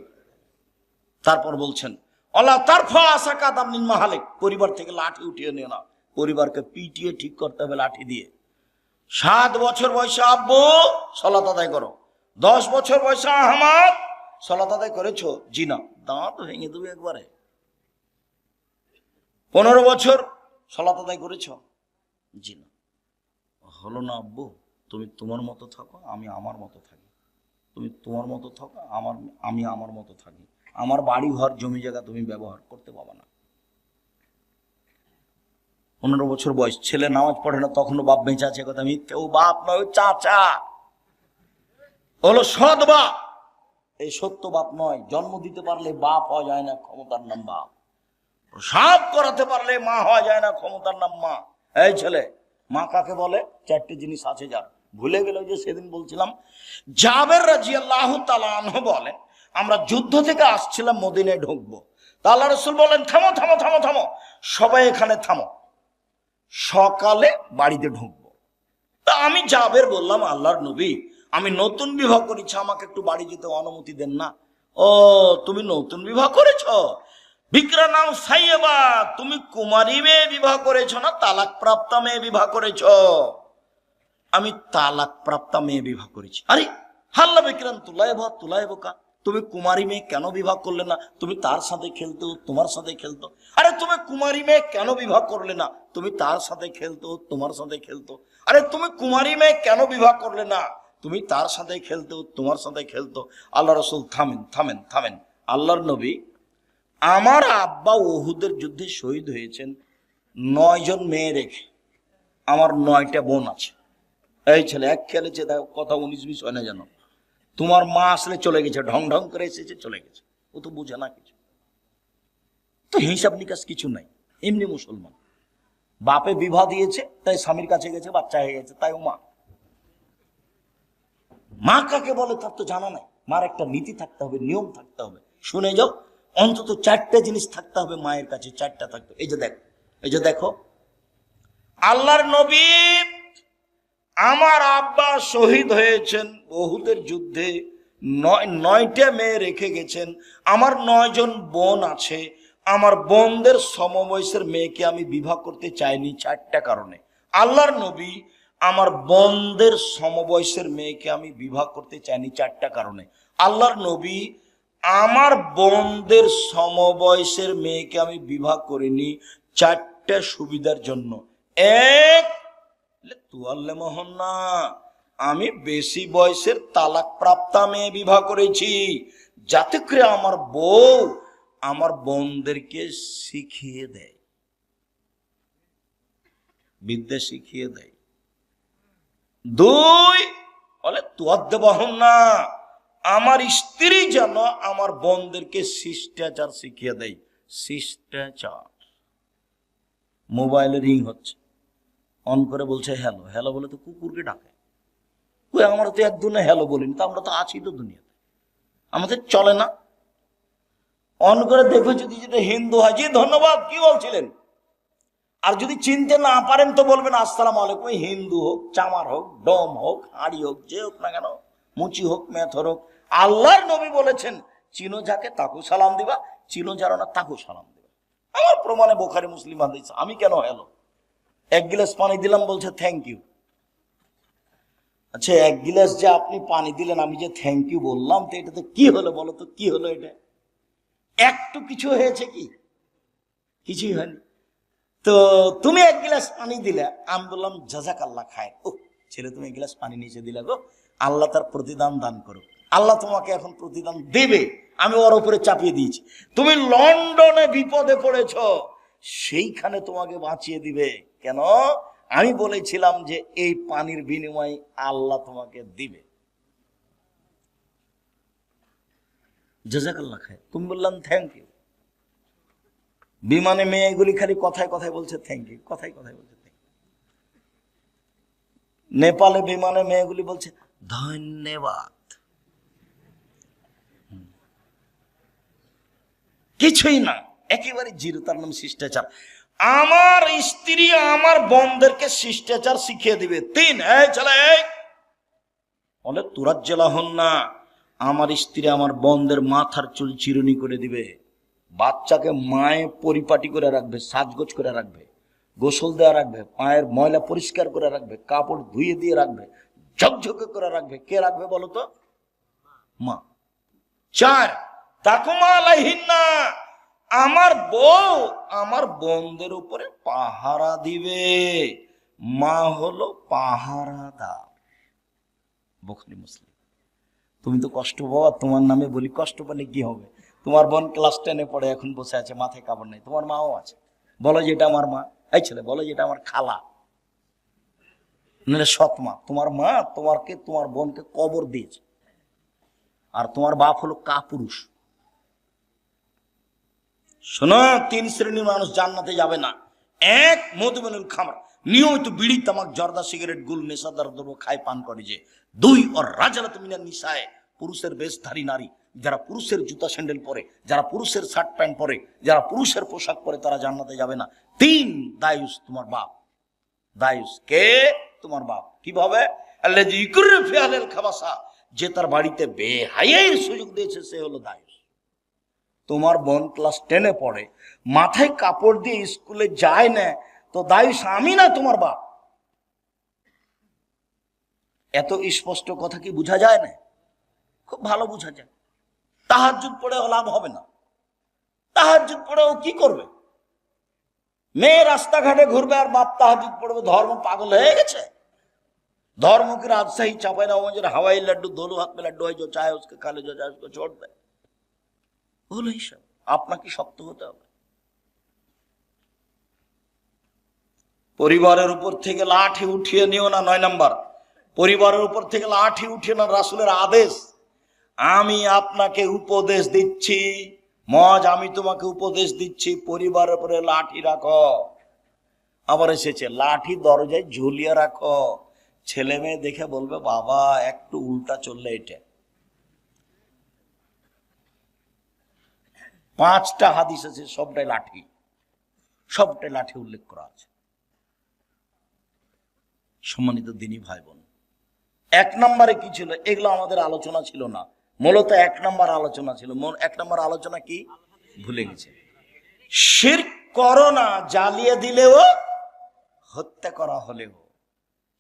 তারপর বলছেন আল্লাহ তারফা আশা কাদাম নিন মাহালিক, পরিবার থেকে লাঠি উঠিয়ে নিয়ে না, পরিবারকে পিটিয়ে ঠিক করতে হবে লাঠি দিয়ে। 7 বছর বয়সে আব্বু সালাত আদায় করো, 10 বছর বয়সে আহমদ সালাত আদায় করেছো? জি না। দাঁত ভেঙে দেবে একবারে। 15 বছর সালাত আদায় করেছো? জি না। হলো না আব্বু, তুমি তোমার মতো থাকো, আমি আমার মতো থাকি। তুমি তোমার মতো থাকো, আমি আমার মতো থাকি। আমার বাড়ি ঘর জমি জায়গা তুমি ব্যবহার করতে পারবে না। 15 বছর বয়স, ছেলে নামাজ পড়ে না, তখনও বাপ বেঁচে আছে, কথা মিথ্যে। ও বাপ নয়, ও চাচা, হলো সৎ বাপ। এই সত্য বাপ নয়। জন্ম দিতে পারলে বাপ হওয়া যায় না, ক্ষমতার নাম বাপ। প্রসাব করাতে পারলে মা হওয়া যায় না, ক্ষমতার নাম মা। এই ছেলে, মা কাকে বলে? 4টে জিনিস আছে যার, ভুলে গেল। যে সেদিন বলছিলাম, জাবের রাদিয়াল্লাহু তাআলা আনহু বলেন, আমরা যুদ্ধ থেকে আসছিলাম, মদিনায় ঢুকবো। তা আল্লাহ রাসূল বলেন, থামো থামো থামো থামো, সবাই এখানে থামো, সকালে বাড়িতে ঢুকবো। তা আমি জাবের বললাম, আল্লাহর নবী, আমি নতুন বিবাহ করেছি, আমাকে একটু বাড়ি যেতে অনুমতি দেন না। ও, তুমি নতুন বিবাহ করেছো? বিক্রা নাম সাইয়েবা, তুমি কুমারী মেয়ে বিবাহ করেছো না তালাক প্রাপ্তা মেয়ে বিবাহ করেছো? আমি তালাক প্রাপ্তা মেয়ে বিবাহ করেছি। আরে হাল্লা বিক্রান তুলাইব কা, তুমি কুমারী মেয়ে কেন বিবাহ করলে না? তুমি তার সাথে খেলতো, তোমার সাথে খেলতো। আরে তুমি কুমারী মেয়ে কেন বিবাহ করলে না? তুমি তার সাথে খেলতো, তোমার সাথে খেলতো। আরে তুমি কুমারী মেয়ে কেন বিবাহ করলে না? তুমি তার সাথে খেলতো, তোমার সাথে খেলতো। আল্লাহ রাসূল থামেন থামেন থামেন। আল্লাহর নবী, আমার আব্বা উহুদের যুদ্ধে শহীদ হয়েছেন 9 জন মেয়ে রেখে, আমার 9টা বোন আছে। এই ছেলে এক খেলেছে, দেখো কথা 19-20 হয় না জানো। তোমার মা আসলে চলে গেছে, ঢং ঢং করে এসেছে, চলে গেছে, ও তো বুঝে না কিছু। তো হিসাব নিকাশ কিছু নাই, এমনি মুসলমান। বাপে বিবাহ দিয়েছে, তাই স্বামীর কাছে গেছে, বাচ্চা হয়ে গেছে, তাই ও মা। মা কাকে বলে তার তো জানা নাই। মার একটা নীতি থাকতে হবে, নিয়ম থাকতে হবে। শুনে যাও, অন্তত 4টে জিনিস থাকতে হবে মায়ের কাছে, 4টা থাকতে। এই যে দেখো, আল্লাহর নবী, আমার আব্বা শহীদ হয়েছেন উহুদের যুদ্ধে, 9টা মেয়ে রেখে গেছেন। আমার 9 জন বোন আছে, আমার বোনদের সমবয়সের মেয়েকে আমি বিবাহ করতে চাইনি 4টা কারণে। আল্লাহর নবী, আমার বোনদের সমবয়সের মেয়েকে আমি বিবাহ করতে চাইনি 4টা কারণে। আল্লাহর নবী, আমার বোনদের সমবয়সের মেয়েকে আমি বিবাহ করিনি 4টা সুবিধার জন্য। এক, তুয়াল্লে মোহন না, আমি বেশি বয়সের তালাক প্রাপ্তা মেয়ে বিবাহ করেছি, যাতে করে আমার বউ আমার বোনদেরকে শিখিয়ে দেয়, বিদ্যা শিখিয়ে দেয়। 2, বলে তুয়াদ্দে বহন না, আমার স্ত্রী যেন আমার বোনদেরকে শিষ্টাচার শিখিয়ে দেয়। শিষ্টাচার। মোবাইলে রিং হচ্ছে, অন করে বলছে হ্যালো। হ্যালো বলে তো কুকুরকে ডাকে। ওই আমরা তো একদিনে হ্যালো বলিনি, তো আমরা তো আছি তো দুনিয়াতে, আমাদের চলে না। অন করে দেখো, যদি যেটা হিন্দু হয়, জি ধন্যবাদ, কি বলছিলেন? আর যদি চিনতে না পারেন তো বলবেন আসসালামু আলাইকুম। হিন্দু হোক, চামার হোক, ডম হোক, হাড়ি হোক, যে হোক না কেন, মুচি হোক, মেথর হোক, আল্লাহর নবী বলেছেন, চিনো যাকে তাকে সালাম দিবা, চিনো যারা না তাকে সালাম দিবা। আমার প্রমাণে বুখারী মুসলিম হাদিস। আমি কেন হ্যালো? 1 গ্লাস পানি দিলাম, বলছে থ্যাংক ইউ। আচ্ছা, 1 গ্লাস যে আপনি পানি দিলেন, আমি যে থ্যাংক ইউ বললাম, তো এটা তো কি হলো বলো তো? কি হলো এটা? একটু কিছু হয়েছে কি? কিছুই হয়নি। তো তুমি 1 গ্লাস পানি দিলে, আমি বললাম জাযাকাল্লাহ খায়। ও ছেলে, তুমি 1 গ্লাস পানি নিচে দিলে গো, আল্লাহ তার প্রতিদান দান করো। আল্লাহ তোমাকে এখন প্রতিদান দেবে, আমি ওর উপরে চাপিয়ে দিয়েছি। তুমি লন্ডনে বিপদে পড়েছ, সেইখানে তোমাকে বাঁচিয়ে দিবে। কেন? আমি বলেছিলাম যে এই পানির বিনিময়ে আল্লাহ তোমাকে দিবে। জাযাকাল্লাহ খায়। তুমি বললাম থ্যাংক ইউ। বিমানে মেয়েগুলি খালি কথায় কথায় বলছে থ্যাংক ইউ, কথায় কথায় বলছে থ্যাংক ইউ। নেপালে বিমানে মেয়েগুলি বলছে ধন্যবাদ। কিছুই না, একেবারে জিরো, তার নাম শিষ্টাচার। আমার স্ত্রী আমার বোনদেরকে শিষ্টাচার শিখিয়ে দিবে। 3, এই চলে বলে তুরাজ্জেলা হন না, আমার স্ত্রী আমার বোনদের মাথার চুল চিরুনি করে দিবে, বাচ্চাকে মায়ে পরিপাটি করে রাখবে, সাজগোজ করে রাখবে, গোসল দেওয়া রাখবে, পায়ের ময়লা পরিষ্কার করে রাখবে, কাপড় ধুয়ে দিয়ে রাখবে, ঝকঝকে করে রাখবে। কে রাখবে বলো তো? মা। 4, তাকুমা আলাইহিন্না, আমার বউ আমার বোনদের উপরে পাহারা দিবে। মা হলো পাহারাদার। বুখারী মুসলিম। তুমি তো কষ্ট পাওয়া, তোমার নামে বলি, কষ্ট পেলে কি হবে? তোমার বোন ক্লাস 10-এ পড়ে, এখন বসে আছে, মাথায় কাপড় নেই, তোমার মাও আছে, বলো যে এটা আমার মা। এই ছেলে বলো যে এটা আমার খালা, নাহলে সৎ মা। তোমার মা তোমাকে, তোমার বোনকে কবর দিয়েছে, আর তোমার বাপ হলো কাপুরুষ। শোনো, 3 শ্রেণীর মানুষ জান্নাতে যাবে না। 1, মধুমেনুল খামর, নিয়মিত বিড়ি তামাক জর্দা সিগারেট গুল নেশাদার দ্রব্য খায় পান করে যে। 2, ওর রাজালাত মিনান নিসায়ে, পুরুষের বেশধারী নারী, যারা পুরুষের জুতা স্যান্ডেল পরে, যারা পুরুষের শার্ট প্যান্ট পরে, যারা পুরুষের পোশাক পরে, তারা জান্নাতে যাবে না। 3, দায়ুস, তোমার বাপ। দায়ুস কে? তোমার বাপ। কিভাবে? আল্লাযী ইকুরু ফি আহলিল খাবাসা, যে তার বাড়িতে বেহায়ার সুযোগ দিয়েছে, সে হলো দায়ুস। তোমার বোন ক্লাস 10-এ পড়ে, মাথায় কাপড় দিয়ে স্কুলে যায় না, তো দায়ুস আমি না তোমার বাপ। এত স্পষ্ট কথা কি বোঝা যায় না? খুব ভালো বোঝা যায়। তাহাজ্জুদ পড়েও লাভ হবে না। তাহাজ্জুদ পড়েও কি করবে? মেয়ে রাস্তাঘাটে ঘুরবে আর বাপ তাহাজ্জুদ পড়বে। ধর্ম পাগল হয়ে গেছে। धर्म की राजशाही चांपाइनबाबगंज हवाई लड्डू दोनों हाथ में लड्डू है, जो चाहे उसके खा ले, जो चाहे उसको छोड़ दे। বলো হিসাব, আপনাকে শক্ত হতে হবে। পরিবারের উপর থেকে লাঠি উঠিয়ে নিও না। 9 নাম্বার, পরিবারের উপর থেকে লাঠি উঠিয়ে না, রাসূলের আদেশ। আমি আপনাকে উপদেশ দিচ্ছি, মজ আমি তোমাকে উপদেশ দিচ্ছি, পরিবারের উপরে লাঠি রাখো। আবার এসেছে লাঠি দরজায় ঝুলিয়ে রাখো। ছেলে মেয়ে দেখে বলবে বাবা একটু উল্টা চললে এটা। 5টা হাদিস আছে, সবটাই লাঠি, সবটাই লাঠি উল্লেখ করা আছে। সম্মানিত দিনী ভাই বোন, 1 নম্বরে কি ছিল? এগুলো আমাদের আলোচনা ছিল না, মূলত 1 নম্বর আলোচনা ছিল। 1 নম্বর আলোচনা কি ভুলে গেছে। শিরক করো না, জ্বালিয়ে দিলেও, হত্যা করা হলেও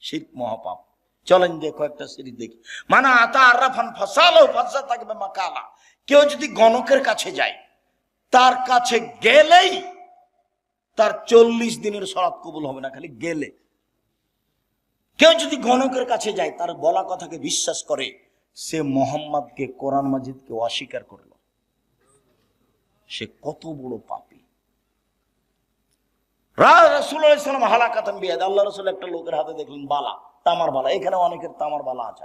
শিরক মহাপাপ। চলেন দেখো একটা সিরিজ দেখি। মানে আতা আরাফান ফাসালো ফাসা থাকবে মাকালা। কেউ যদি গণকের কাছে যায়, তার কাছে গেলেই তার 40 দিনের সালাত কবুল হবে না, খালি গেলে। কেউ যদি গণকের কাছে যায়, তার বলা কথাকে বিশ্বাস করে, সে মোহাম্মদকে, কোরআন মাজিদকে অস্বীকার করলো, সে কত বড় পাপী। রাসূলুল্লাহ সাল্লাল্লাহু আলাইহি ওয়াসাল্লাম হালাকাতান বিয়াদ, আল্লাহ রাসূল একটা লোকের হাতে দেখলেন বালা, তামার বালা। এখানে অনেকের তামার বালা আছে,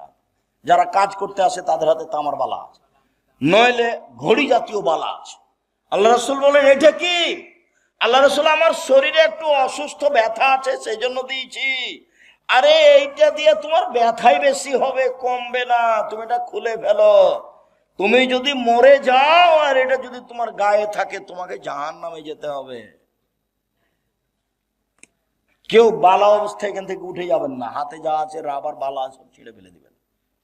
যারা কাজ করতে আসে তাদের হাতে তামার বালা আছে, নইলে ঘড়ি জাতীয় বালা আছে। আল্লাহ রাসূল বলেন এটা কি? আল্লাহ রাসূল আমার শরীরে একটু অসুস্থ ব্যথা আছে, সেই জন্য দিয়েছি। আরে এইটা দিয়ে তোমার ব্যথাই বেশি হবে, কমবে না, তুমি এটা খুলে ফেলো। তুমি যদি মরে যাও আর এটা যদি তোমার গায়ে থাকে, তোমাকে জাহান্নামে যেতে হবে। কেউ বালা অবস্থায় এখান থেকে উঠে যাবেন না, হাতে যা আছে রাবার বালা সব ছিঁড়ে ফেলে দিবেন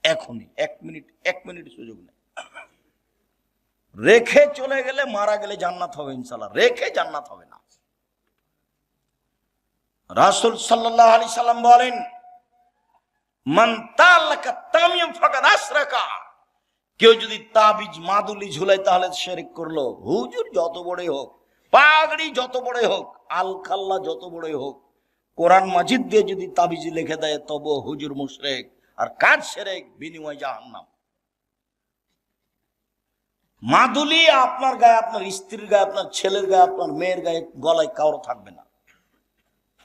এখনই। 1 মিনিট সুযোগ নেই। রেখে চলে গেলে, মারা গেলে জান্নাত হবে ইনশাআল্লাহ, রেখে জান্নাত হবে না। রাসূল সাল্লাল্লাহু আলাইহি সাল্লাম বলেন, মান তালাকা তামিম ফাকাদ আশরাকা। কেউ যদি তাবিজ মাদুলি ঝুলায় তাহলে শিরক করলো। হুজুর যত বড়ই হোক, পাগড়ি যত বড়ই হোক, আলখাল্লা যত বড়ই হোক, কোরআন মাজিদ দিয়ে যদি তাবিজ লিখে দেয়, তবে হুজুর মুশরিক, আর কাজ শিরক, বিনিময় জাহান্নাম। মাদুলি আপনার গায়ে, আপনার স্ত্রীর গায়ে, আপনার ছেলের গায়ে, আপনার মেয়ের গায়ে, গলায় কারো থাকবে না,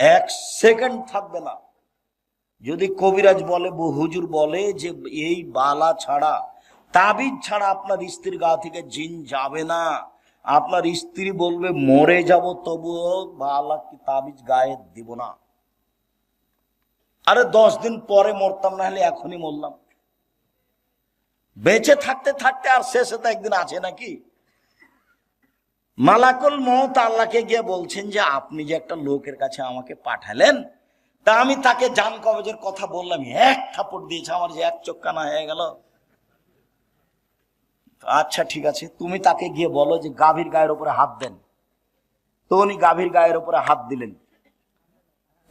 1 সেকেন্ড থাকবে না। যদি কবিরাজ বলে, হুজুর বলে যে এই বালা ছাড়া, তাবিজ ছাড়া আপনার স্ত্রীর গা থেকে জিন যাবে না, আপনার স্ত্রী বলবে মরে যাব, তবুও বালা কি তাবিজ গায়ে দিব না। আরে 10 দিন পরে মরতাম, না হলে এখনই মরলাম। বেঁচে থাকতে থাকতে আর শেষে তো একদিন আছে নাকি? মালাকুল মউত আল্লাহকে গিয়ে বলছেন যে আপনি যে একটা লোকের কাছে আমাকে পাঠালেন, তা আমি তাকে জান কবজের কথা বললাম, এক থাপড় দিয়েছে, আমার যে এক চোখ কানা হয়ে গেল। আচ্ছা ঠিক আছে, তুমি তাকে গিয়ে বলো যে গাভীর গায়ের উপরে হাত দেন। তো উনি গাভীর গায়ের উপরে হাত দিলেন।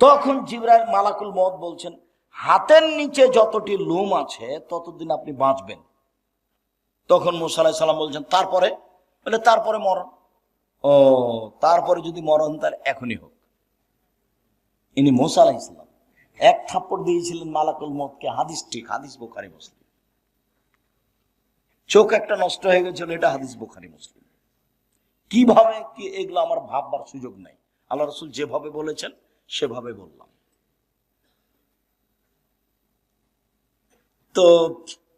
তখন জিবরাইল মালাকুল মউত বলছেন, হাতের নিচে যতটি লোম আছে ততদিন আপনি বাঁচবেন। তখন মুসা আলাইহিস সালাম বলছেন তারপরে? বলে তারপরে মরণ। ও, তারপরে যদি মরণ তার এখনই হোক। ইনি মুসা আলাইহিস সালাম এক থাপ্পড় দিয়েছিলেন মালাকুল মউতকে। হাদিস ঠিক, হাদিস বুখারী মুসলিম। চোখ একটা নষ্ট হয়ে গেছিল, এটা হাদিস বুখারী মুসলিম। কিভাবে কি এগুলো আমার ভাববার সুযোগ নাই, আল্লাহ রাসূল যেভাবে বলেছেন সেভাবে বললাম। তো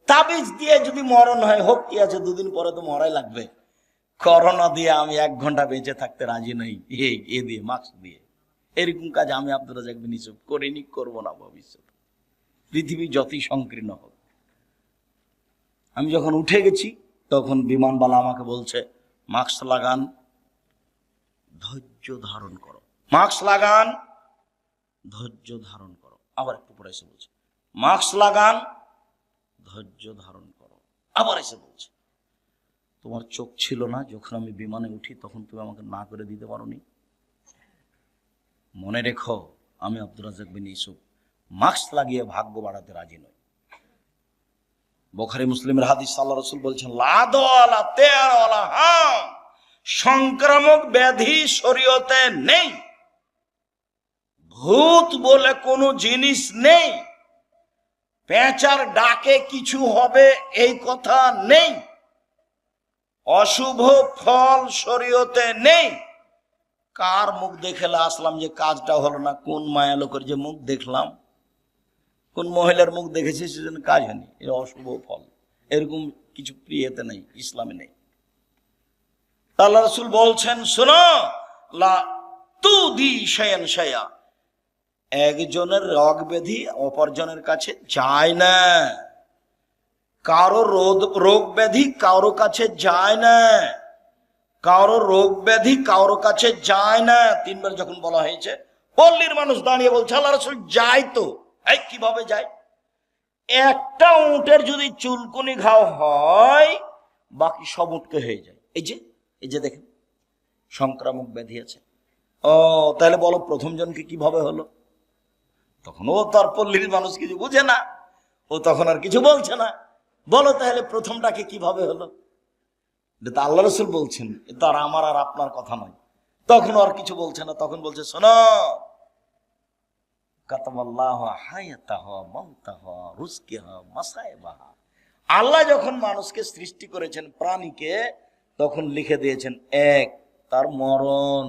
তাবিজ দিয়ে যদি মরণ হয় হোক, কি আছে, দুদিন পরে তো মরাই লাগবে। করোনা দিয়ে আমি 1 ঘন্টা বেঁচে থাকতে রাজি নই, এ দিয়ে মাস্ক দিয়ে। এরকম কাজ আমি আব্দুর রাজ্জাক বিন ইউসুফ করিনি, করবো না ভবিষ্যৎ, পৃথিবী যতই সংকীর্ণ হোক। আমি যখন উঠে গেছি তখন বিমানবালা আমাকে বলছে মাস্ক লাগান, ধৈর্য ধারণ করো, মাস্ক লাগান, ধৈর্য ধারণ করো। আবার একটু পরে এসে বলছে মাস্ক লাগান, ধৈর্য ধারণ করো। আবার এসে বলছে তোমার চোখ ছিল না যখন আমি বিমানে উঠি, তখন তুমি আমাকে না করে দিতে পারোনি। মনে রেখো, আমি আব্দুর রাজ্জাক বিন ইউসুফ মাস্ক লাগিয়ে ভাগ্য বাড়াতে রাজি নই। বুখারী মুসলিমের হাদিস, আল্লাহ রাসূল বলছেন লাদওয়ালা তেরওয়ালা হাম, সংক্রামক ব্যাধি শরীয়তে নেই, ভূত বলে কোনো জিনিস নেই, পেঁচার ডাকে কিছু হবে এই কথা নেই, অশুভ ফল শরীয়তে নেই। কার মুখ দেখে আসলাম যে কাজটা হলো না? কোন মায়া লোকের যে মুখ দেখলাম, কোন মহিলার মুখ দেখেছি সেজন্য কাজ হয়নি, এর অশুভ ফল, এরকম কিছু প্রিয়তে নেই, ইসলামে নেই। আল্লাহ রাসূল বলছেন শোনো, লা তুদি শায়ান শায়া, একজনের রোগ ব্যাধি অপরজনের কাছে যায় না, কারো রোগ ব্যাধি কারো কাছে যায় না, কারো রোগ ব্যাধি কারো কাছে যায় না। 3 বার যখন বলা হয়েছে, পল্লীর মানুষ দাঁড়িয়ে বলছে আল্লাহ রাসূল যায় তো। এই কিভাবে যায়? একটা উটের যদি চুলকুনি ঘাও হয়, বাকি সব উটকে হয়ে যায়। এই যে দেখেন সংক্রামক ব্যাধি আছে। ও তাহলে বলো প্রথম জনকে কিভাবে হলো? তখন ও তার পল্লীর মানুষ কিছু বুঝে না, ও তখন আর কিছু বলছে না। বলো তাহলে প্রথমটাকে কিভাবে হলো? এটা আল্লাহ রাসূল বলছেন, এটা আর আমার আর আপনার কথা নয়। তখন আর কিছু বলছে না, তখন বলছে শোনো, কাতাবাল্লাহু হায়াতাহু মাউতাহু রুজকাহু মাসাইবাহা, আল্লাহ যখন মানুষকে সৃষ্টি করেছেন, প্রাণীকে, তখন লিখে দিয়েছেন 1 তার মরণ,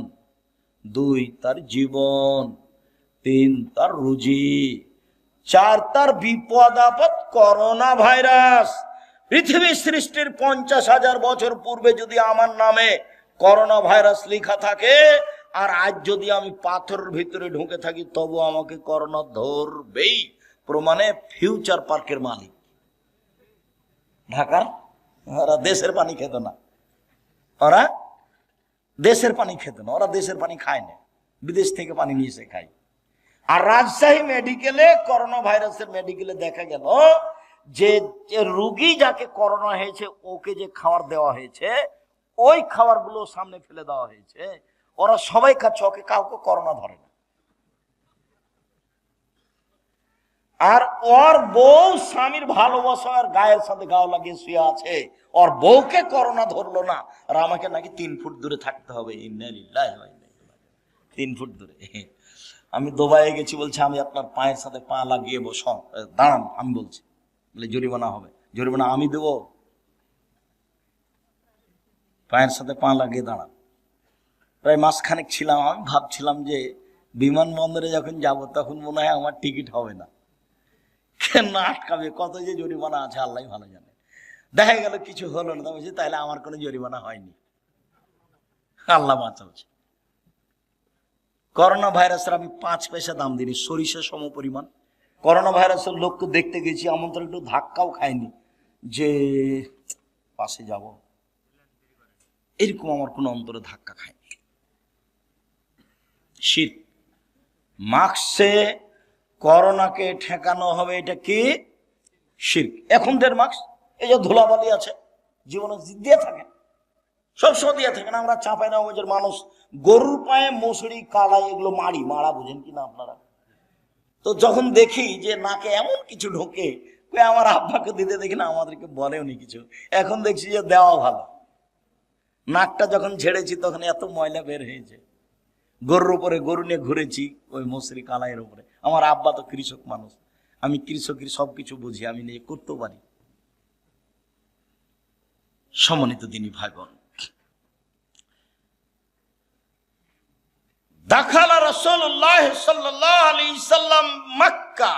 2 তার জীবন, 3 তার রুজি, 4 তার বিপদ আপদ করোনা ভাইরাস। পৃথিবী সৃষ্টির 50,000 বছর পূর্বে যদি আমার নামে করোনা ভাইরাস লেখা থাকে, আর আজ যদি আমি পাথরের ভিতরে ঢুকে থাকি, তবু আমাকে করোনা ধরবেই। প্রমাণে ফিউচার পার্কের মালিক ঢাকার, ওরা দেশের পানি খেত না, ওরা দেশের পানি খেত না, ওরা দেশের পানি খায় না, বিদেশ থেকে পানি নিয়ে এসে খায়। আর রাজশাহী মেডিকেলে, করোনা ভাইরাসের মেডিকেলে দেখা গেল যে রোগী যাকে করোনা হয়েছে ওকে যে খাবার দেওয়া হয়েছে, ওই খাবারগুলো সামনে ফেলে দেওয়া হয়েছে, ওরা সবাই খাচ্ছে, ওকে কাউকে করোনা ধরে না। আর ওর বউ স্বামীর ভালোবাসার গায়ের সাথে গাও লাগিয়ে শুয়ে আছে, ওর বউকে করোনা ধরলো না, আর আমাকে নাকি 3 ফুট দূরে থাকতে হবে। 3 ফুট দূরে। আমি দুবাইয়ে গেছি, বলছে আমি আপনার পায়ের সাথে পা লাগিয়ে বসো, দাঁড়ান, আমি বলছি, বলে জরিমানা হবে। জরিমানা আমি দেবো? পায়ের সাথে পা লাগিয়ে দাঁড়ান। প্রায় মাসখানেক ছিলাম, আমি ভাবছিলাম যে বিমানবন্দরে যখন যাব তখন মনে হয় আমার টিকিট হবে না, কেন আটকাবে, কত যে জরিমানা আছে আল্লাহ ভালো জানে। দেখা গেল কিছু হলো না, বলছি তাহলে আমার কোনো জরিমানা হয়নি, আল্লাহ বাঁচাচ্ছে। করোনা ভাইরাসের আমি 5 পয়সা দাম দিইনি, সরিষা সম পরিমাণ। করোনা ভাইরাসের লোককে দেখতে গেছি, আমন্ত্রণ একটু ধাক্কাও খায়নি যে পাশে যাব, এরকম আমার কোনো অন্তরে ধাক্কা খায়নি। শিরক। মাস্কে করোনাকে ঠেকানো হবে, এটা কি? শিরক। এখন মাস্ক এই যে ধুলাবালি আছে জীবনে দিয়ে থাকেন, সবসময় দিয়ে থাকেন। আমরা চাপাই না ওদের মানুষ গরুর পায়ে মশুরি কালাই এগুলো মারা বুঝেন কিনা আপনারা? তো যখন দেখি যে নাকে এমন কিছু ঢোকে, আমার আব্বাকে দিতে দেখি না, আমাদেরকে বলেও নি কিছু। এখন দেখছি যে দেওয়া ভালো। নাকটা যখন ঝেড়েছি তখন এত ময়লা বের হয়েছে। গরুর উপরে গরু নিয়ে ঘুরেছি ওই মশুরি কালাইয়ের উপরে। আমার আব্বা তো কৃষক মানুষ, আমি কৃষকের সবকিছু বুঝি, আমি নিয়ে করতেও পারি। সম্মানিত দিনী ভাই বোন, দাখালা রাসূলুল্লাহ সাল্লাল্লাহু আলাইহি সাল্লাম মক্কা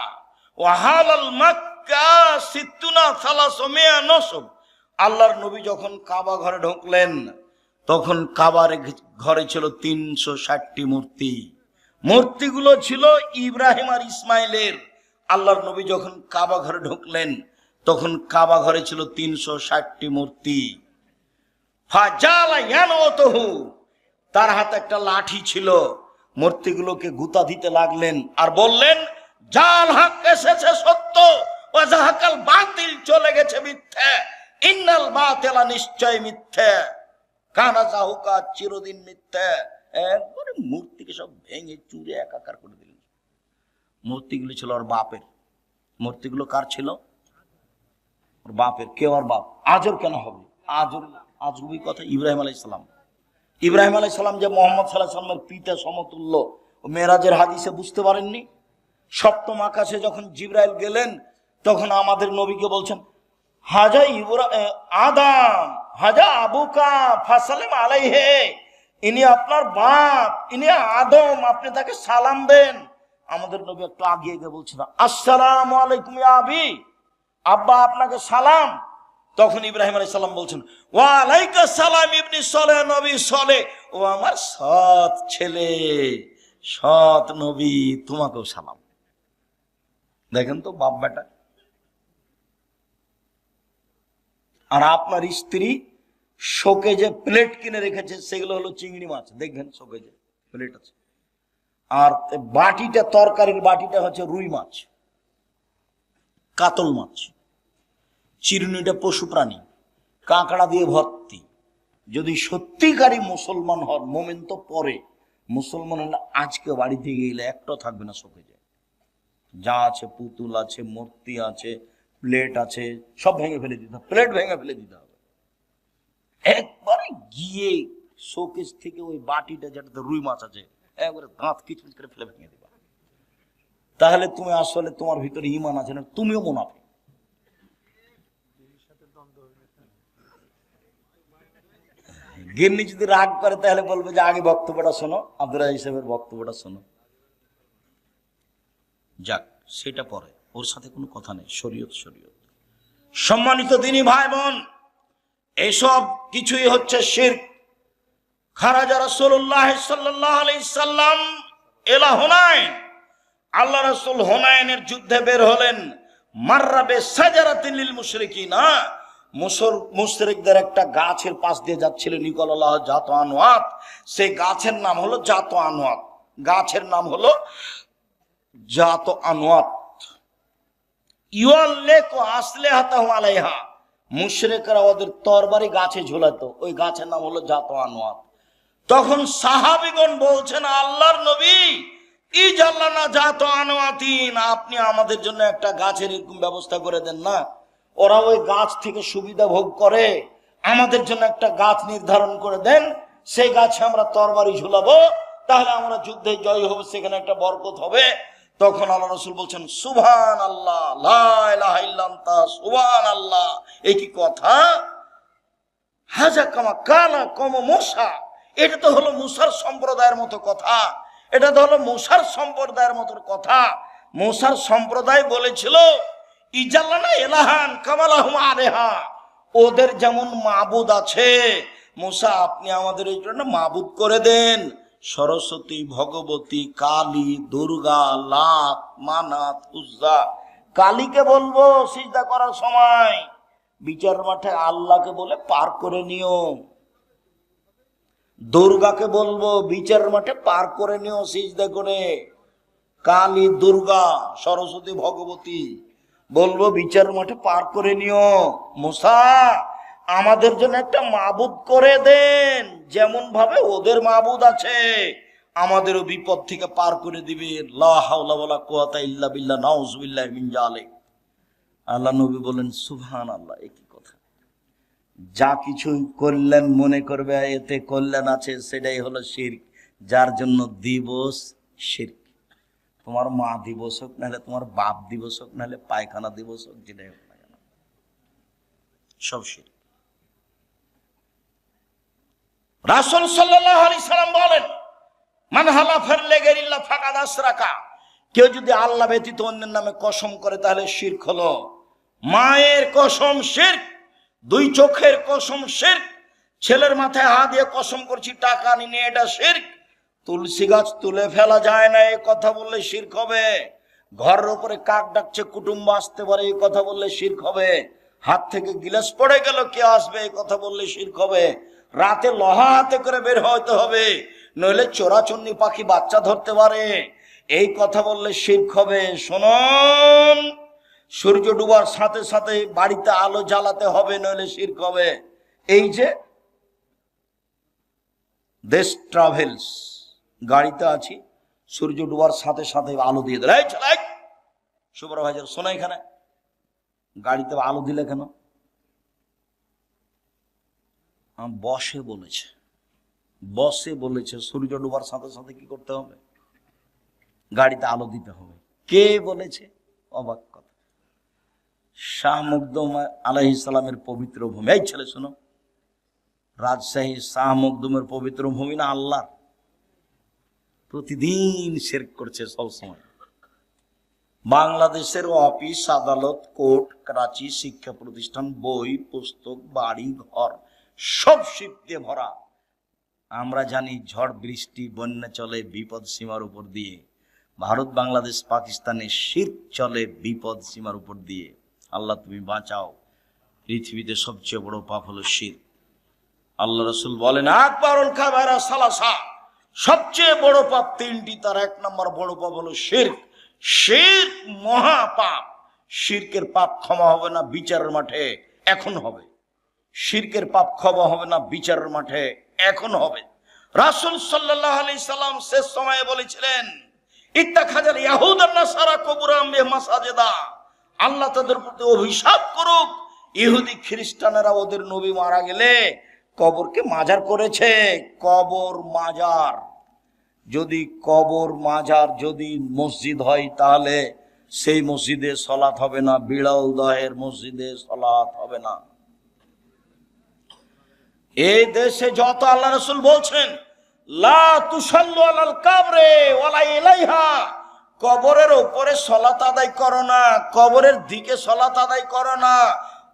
ওয়া হালাল মক্কা 360 নসব। আল্লাহর নবী যখন কাবা ঘরে ঢুকলেন তখন কাবার ঘরে ছিল 360টি মূর্তি। মূর্তিগুলো ছিল ইব্রাহিম আর ইসমাইলের। আল্লাহর নবী যখন কাবা ঘরে ঢুকলেন তখন কাবা ঘরে ছিল 360টি মূর্তি। ফাজালা ইয়ানওয়াতুহু, তার হাতে একটা লাঠি ছিল, মূর্তিগুলোকে গুতা দিতে লাগলেন আর বললেন, জাল হক এসেছে সত্য, ওয়া জাহাকাল বাতিল চলে গেছে মিথ্যা, ইন্নাল বাতিলা নিশ্চয় মিথ্যা, কানা জাহুকা চিরদিন মিথ্যা। একবারে মূর্তিকে সব ভেঙে চুরে একাকার করে দিলেন। মূর্তিগুলো ছিল ওর বাপের। মূর্তিগুলো কার ছিল? ওর বাপের। কে ওর বাপ? আজর কেন হবে? আজগুবি কথা। ইব্রাহিম আলাইহিস সালাম। ইব্রাহিম আলাইহিস সালাম যে মুহাম্মদ সাল্লাল্লাহু আলাইহি ওয়াসাল্লামের পিতা সমতুল্য, মেরাজের হাদিসে বুঝতে পারেননি? সপ্তম আকাশে যখন জিবরাইল গেলেন তখন আমাদের নবীকে বলছেন, হাজা আদম হাজা আবুকা ফাসালিম আলাইহে, ইনি আপনার বাপ, ইনি আদম, আপনি তাকে সালাম দেন। আমাদের নবী একটু আগিয়ে গিয়ে বলছেন, আসসালামু আলাইকুম ইয়া আবি, আব্বা আপনাকে সালাম। তখন ইব্রাহিম আলাইহিস সালাম বলছেন, ওয়া আলাইকাস সালাম ইবনি সালেহ, নবী সালেহ, ও আমার সৎ ছেলে, সৎ নবী, তোমাকেও সালাম। দেখেন তো বাপ বেটা। আর আপনার স্ত্রী শোকে যে প্লেট কিনে রেখেছে সেগুলো হলো চিংড়ি মাছ, দেখবেন শোকে যে প্লেট আছে। আর বাটিটা, তরকারির বাটিটা হচ্ছে রুই মাছ, কাতল মাছ। চিরুনিটা পশু প্রাণী, কাঁকড়া দিয়ে ভর্তি। যদি সত্যিকারী মুসলমান হন, মোমেন তো পরে, মুসলমান হলে আজকে বাড়িতে গেলে একটা থাকবে না শোকে যায়। যা আছে, পুতুল আছে, মূর্তি আছে, প্লেট আছে, সব ভেঙে ফেলে দিতে হবে। প্লেট ভেঙে ফেলে দিতে হবে। একবারে গিয়ে শোকেস থেকে ওই বাটিটা যেটাতে রুই মাছ আছে একবারে দাঁত কিচমিচ করে ফেলে ভেঙে দিবা। তাহলে তুমি আসলে তোমার ভিতরে ঈমান আছে না, তুমিও মুনাফিক। গিন্নি যদি রাগ করে তাহলে বলবে যে আগে বক্তব্যটা শোনো, আব্দুল রাজ্জাক সাহেবের বক্তব্যটা শোনো। যাক, সেটা পরে, ওর সাথে কোনো কথা নেই। শরীয়ত শরীয়ত। সম্মানিত দিনী ভাই বোন, এসব কিছুই হচ্ছে শিরক। খারাজা রাসূলুল্লাহ সাল্লাল্লাহু আলাইহি সাল্লাম ইলা হুনাইন, আল্লাহ রাসূল হুনাইনের যুদ্ধে বের হলেন। মাররাবে সাজারাতিন লিল মুশরিকিনা, মুশরিকদের একটা গাছের পাশ দিয়ে যাচ্ছিলেন নিকলাল্লাহ জাত আনওয়াত। সেই গাছের নাম হলো জাত আনওয়াত। গাছের নাম হলো জাত আনওয়াত। ইউআল্লিকু আসলিহাতাহু আলাইহা, মুশরিকরা ওদের তরবারি গাছে ঝুলাতো, ওই গাছের নাম হলো জাত আনওয়াত। তখন সাহাবীগণ বলছেন, আল্লাহর নবী, ইজাল্লানা জাত আনওয়াতিন, আপনি আমাদের জন্য একটা গাছের এরকম ব্যবস্থা করে দেন না। ওরা ওই গাছ থেকে সুবিধা ভোগ করে, আমাদের জন্য একটা গাছ নির্ধারণ করে দেন, সেই গাছে আমরা তরবারি ঝুলাবো, তাহলে আমরা যুদ্ধে জয় হবো, সেখানে একটা বরকত হবে। তখন আল্লাহ রাসূল বলছেন, সুবহানাল্লাহ, লা ইলাহা ইল্লা আনতা, সুবহানাল্লাহ। এই কি কথা? হাজা কামা কানা কম মুসা, এটা তো হলো মুসার সম্প্রদায়ের মতো কথা। এটা তো হলো মুসার সম্প্রদায়ের মতো কথা। মুসার সম্প্রদায় বলেছিল, ইজাল্লানা ইলাহান কামালাহুম আলাইহা, ওদের যেমন মাবুদ আছে, মুসা আপনি আমাদের এই জন্য মাবুদ করে দেন। সরস্বতী, ভগবতী, কালী, দুর্গা, লাত, মানাত, উজ্জা। কালীকে বলবো সিজদা করার সময়, বিচার মাঠে আল্লাহকে বলে পার করে নিও। দুর্গাকে বলবো বিচারের মাঠে পার করে নিও সিজদা করে, কালী দুর্গা সরস্বতী ভগবতী বলবো বিচারের মাঠে পার করে নিও। মুসা আমাদের জন্য একটা মাবুদ করে দেন, যেমন ভাবে ওদের মাবুদ আছে আমাদেরও বিপদ থেকে পার করে দিবে। লা হাওলা ওয়ালা কুওয়াতা ইল্লা বিল্লাহ, নাউযুবিল্লাহি মিন যালিক। আল্লাহ নবী বলেন সুবহানাল্লাহ, একই কথা। যা কিছু করলেন মনে করবে এতে কল্যাণ আছে, সেটাই হলো শিরক। যার জন্য দিবস শিরক, তোমার মা দিবস হোক, নাহলে তোমার বাপ দিবস হোক, নাহলে পায়খানা দিবস হোক, যেটাই হোক না কেন, সব শিরক। রাসূল সাল্লাল্লাহু আলাইহি সাল্লাম বলেন, মান হালাফা লিগাইরিল্লাহ ফাকাদ আশরাকা, কেউ যদি আল্লাহ ব্যতীত অন্যের নামে কসম করে তাহলে শিরক হলো। মায়ের কসম শিরক, দুই চোখের কসম শিরক, ছেলের মাথায় হাত দিয়ে কসম করছি টাকা নিয়ে, এটা শিরক। তুলসী গাছ তুলে ফেলা যায় না, এই কথা বললে শিরক হবে। ঘরের উপরে কাক ডাকছে কুটুম্ব আসতে পারে, এই কথা বললে শিরক হবে। হাত থেকে গিলাস পড়ে গেল কে আসবে, এই কথা বললে শিরক হবে। রাতে লোহা হাতে করে বের হইতে হবে, নইলে চোরাচন্নি পাখি বাচ্চা ধরতে পারে, এই কথা বললে শিরক হবে। শুনুন, সূর্য ডুবার সাথে সাথে বাড়িতে আলো জ্বালাতে হবে, নইলে শিরক হবে। এই যে দেশ ট্রাভেলস, গাড়িতে আছি, সূর্য ডুবার সাথে সাথে আলো দিয়ে দেয়, সুপারভাইজার শোনা, এখানে গাড়িতে আলো দিলে কেন? বসে বলেছে, বসে বলেছে সূর্য ডুবার সাথে সাথে কি করতে হবে? গাড়িতে আলো দিতে হবে। কে বলেছে? অবাক কথা। শাহ মখদুম আলাইহিস সালামের পবিত্র ভূমি। এই ছেলে শোনো, রাজশাহী শাহ মখদুমের পবিত্র ভূমি না আল্লাহ? প্রতিদিন শিরক করছে সব সময়। বাংলাদেশের অফিস আদালত কোর্ট করাচি শিক্ষা প্রতিষ্ঠান বই পুস্তক বাড়ি ঘর সব শিরক দিয়ে ভরা। আমরা জানি ঝড় বৃষ্টি বন্যা চলে বিপদ সীমার উপর দিয়ে, ভারত বাংলাদেশ পাকিস্তানে শিরক চলে বিপদ সীমার উপর দিয়ে। আল্লাহ তুমি বাঁচাও। পৃথিবীতে সবচেয়ে বড় পাপ হলো শিরক। আল্লাহ রাসূল বলেন আকবারুল কাবায়রা সালাসা, সবচেয়ে বড় পাপ তিনটি, তার এক নম্বর বড় পাপ হলো শিরক। শিরক মহা পাপ। শিরকের পাপ ক্ষমা হবে না বিচারের মাঠে, এখন হবে। শিরকের পাপ ক্ষমা হবে না বিচারের মাঠে, এখন হবে। রাসূল সাল্লাল্লাহু আলাইহি সাল্লাম শেষ সময়ে বলেছিলেন ইত্তাখাযাল ইয়াহুদ আন নাসারা কুবুরাম বিমাসাজিদা, আল্লাহ তাদের প্রতি অভিশাপ করুক, ইহুদি খ্রিস্টানেরা ওদের নবী মারা গেলে কবরকে মাজার করেছে। কবর মাজার, যদি কবর মাজার যদি মসজিদ হয় তাহলে সেই মসজিদে সালাত হবে না, বিড়াল দহের মসজিদে সালাত হবে না। এই দেশে যত আল্লাহ রাসূল বলছেন লা তুসাল্লু আলাল কাবরে ওয়ালা ইলাইহা, কবরের উপরে সালাত আদায় করো না, কবরের দিকে সালাত আদায় করো না।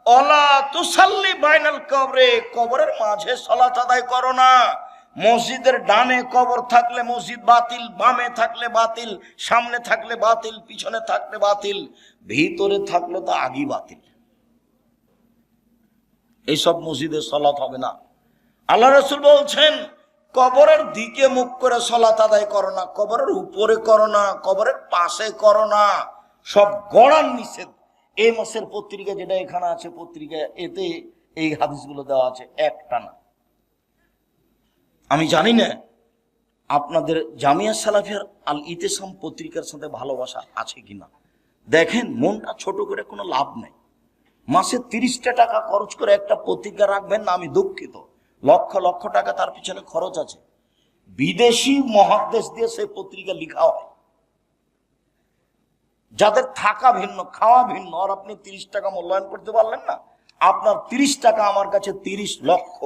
ওয়ালা তুসাল্লি বাইনাল কবরে, কবরের মাঝে সালাত আদায় করো না। মসজিদের ডানে কবর থাকলে মসজিদ বাতিল, বামে থাকলে বাতিল, সামনে থাকলে বাতিল, পিছনে থাকলে বাতিল, ভিতরে থাকলে তো আগেই বাতিল। এইসব মসজিদে সালাত হবে না। আল্লাহ রাসূল বলছেন কবরের দিকে মুখ করে সালাত আদায় করো না, কবরের উপরে করো না, কবরের পাশে করো না, সব গড়ার নিষেধ। এই মাসের পত্রিকা যেটা এখানে আছে পত্রিকা, এতে এই হাদিসগুলো দেওয়া আছে, একটা না। আমি জানি না আপনাদের জামিয়া সালাফিয়ার আল ইতিসাম পত্রিকার সাথে ভালোবাসা আছে কিনা। দেখেন, মনটা ছোট করে কোনো লাভ নেই। মাসে 30টা টাকা খরচ করে একটা পত্রিকা রাখবেন না, আমি দুঃখিত। লক্ষ লক্ষ টাকা তার পিছনে খরচ আছে। বিদেশি মহাদেশ দিয়ে সেই পত্রিকা লিখা হয়, যাদের থাকা ভিন্ন খাওয়া ভিন্ন, আর আপনি 30 টাকা মূল্যায়ন করতে পারলেন না। আপনার 30 টাকা আমার কাছে 30 লক্ষ।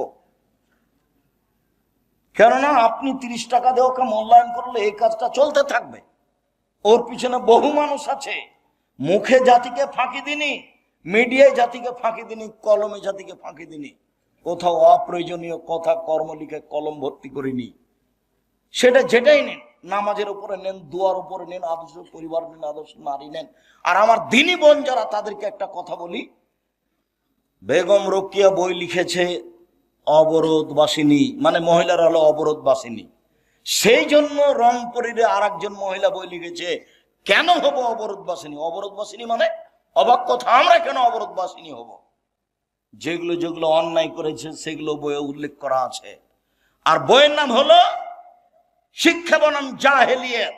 কেননা আপনি 30 টাকা দিয়ে ওকে মূল্যায়ন করলে এই কাজটা চলতে থাকবে। ওর পিছনে বহু মানুষ আছে। মুখে জাতিকে ফাঁকি দিনি, মিডিয়ায় জাতিকে ফাঁকি দিনি, কলমে জাতিকে ফাঁকি দিনি। কোথাও অপ্রয়োজনীয় কথা কর্ম লিখে কলম ভর্তি করিনি। সেটা যেটাই নেন, নামাজের উপরে নেন, দোয়ার উপরে নেন, আদর্শ পরিবার নেন, আদর্শ নারী নেন। আর আমার দিনী বোন যারা, তাদেরকে একটা কথা বলি, বেগম রোকেয়া বই লিখেছে অবরোধবাসিনী, মানে মহিলারা হলো অবরোধবাসিনী। সেই জন্য রংপুরের আর একজন মহিলা বই লিখেছে, কেন হব অবরোধবাসিনী? অবরোধবাসিনী মানে অবাক কথা, আমরা কেন অবরোধবাসিনী হব? যেগুলো যেগুলো অন্যায় করেছে সেগুলো বইয়ে উল্লেখ করা আছে। আর বইয়ের নাম হলো শিক্ষা বনাম জাহেলিয়াত।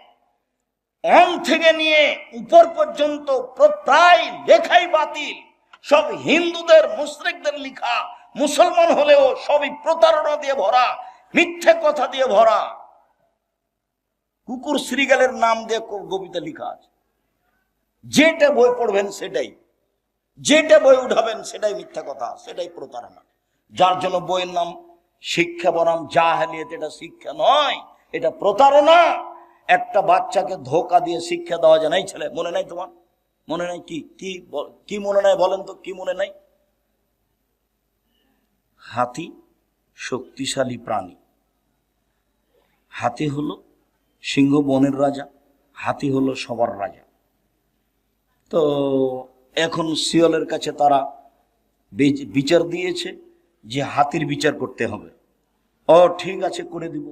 অন থেকে নিয়ে উপর পর্যন্ত প্রায় লেখাই বাতিল, সব হিন্দুদের মুশরিকদের লেখা, মুসলমান হলেও সবই প্রতারণা দিয়ে ভরা, মিথ্যে কথা দিয়ে ভরা, কুকুর শ্রীগালের নাম দিয়ে কবিতা লেখা আছে। যেটা বই পড়বেন সেটাই, যেটা বই উঠাবেন সেটাই মিথ্যা কথা, সেটাই প্রতারণা। যার জন্য বইয়ের নাম শিক্ষা বনাম জাহেলিয়াত। এটা শিক্ষা নয়, এটা প্রতারণা। একটা বাচ্চাকে ধোকা দিয়ে শিক্ষা দেওয়া যায় না। এই ছেলে, মনে নাই তোমার? মনে নাই? কি কি কি মনে নাই বলেন তো, কি মনে নাই? হাতি শক্তিশালী প্রাণী। হাতি হলো সিংহ বনের রাজা, হাতি হলো সবার রাজা। তো এখন শিয়ালের কাছে তারা বিচার দিয়েছে যে হাতির বিচার করতে হবে। ও ঠিক আছে, করে দিব।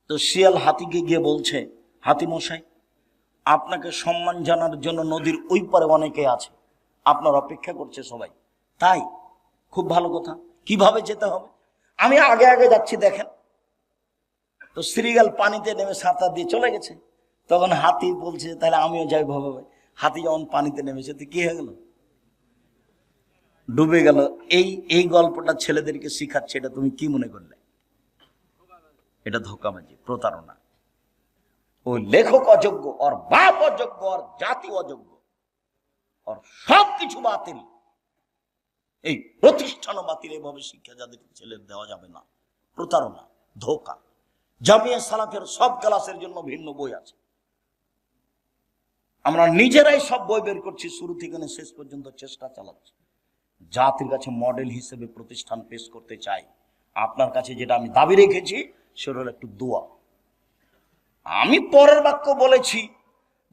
তো শিয়াল হাতিকে গিয়ে বলছে, হাতি মশাই, আপনাকে সম্মান জানার জন্য নদীর ওই পারে অনেকে আছে, আপনার অপেক্ষা করছে সবাই। তাই? খুব ভালো কথা। কিভাবে যেতে হবে? আমি আগে আগে যাচ্ছি, দেখেন। তো শ্রীগাল পানিতে নেমে সাঁতার দিয়ে চলে গেছে। তখন হাতি বলছে, তাহলে আমিও যাই ভাবে। হাতি যখন পানিতে নেমেছে তো কি হয়ে গেল? ডুবে গেল। এই গল্পটা ছেলেদেরকে শিখাচ্ছে। এটা তুমি কি মনে করলে? এটা ধোঁকাবাজি, প্রতারণা। ওই লেখক অযোগ্য, ওর বাপ অযোগ্য, ওর জাতি অযোগ্য, ওর সবকিছু বাতিল। এই প্রতিষ্ঠানও বাতিল। এভাবে শিক্ষা যাদের ছেলে দেওয়া যাবে না। প্রতারণা, ধোঁকা। জামিয়া সালাফের সব ক্লাসের জন্য ভিন্ন বই আছে। আমরা নিজেরাই সব বই বের করছি, শুরু থেকে শেষ পর্যন্ত চেষ্টা চালাচ্ছি। জাতির কাছে মডেল হিসেবে প্রতিষ্ঠান পেশ করতে চাই। আপনার কাছে যেটা আমি দাবি রেখেছি সেটা হলো একটু দোয়া। আমি পরের বাক্য বলেছি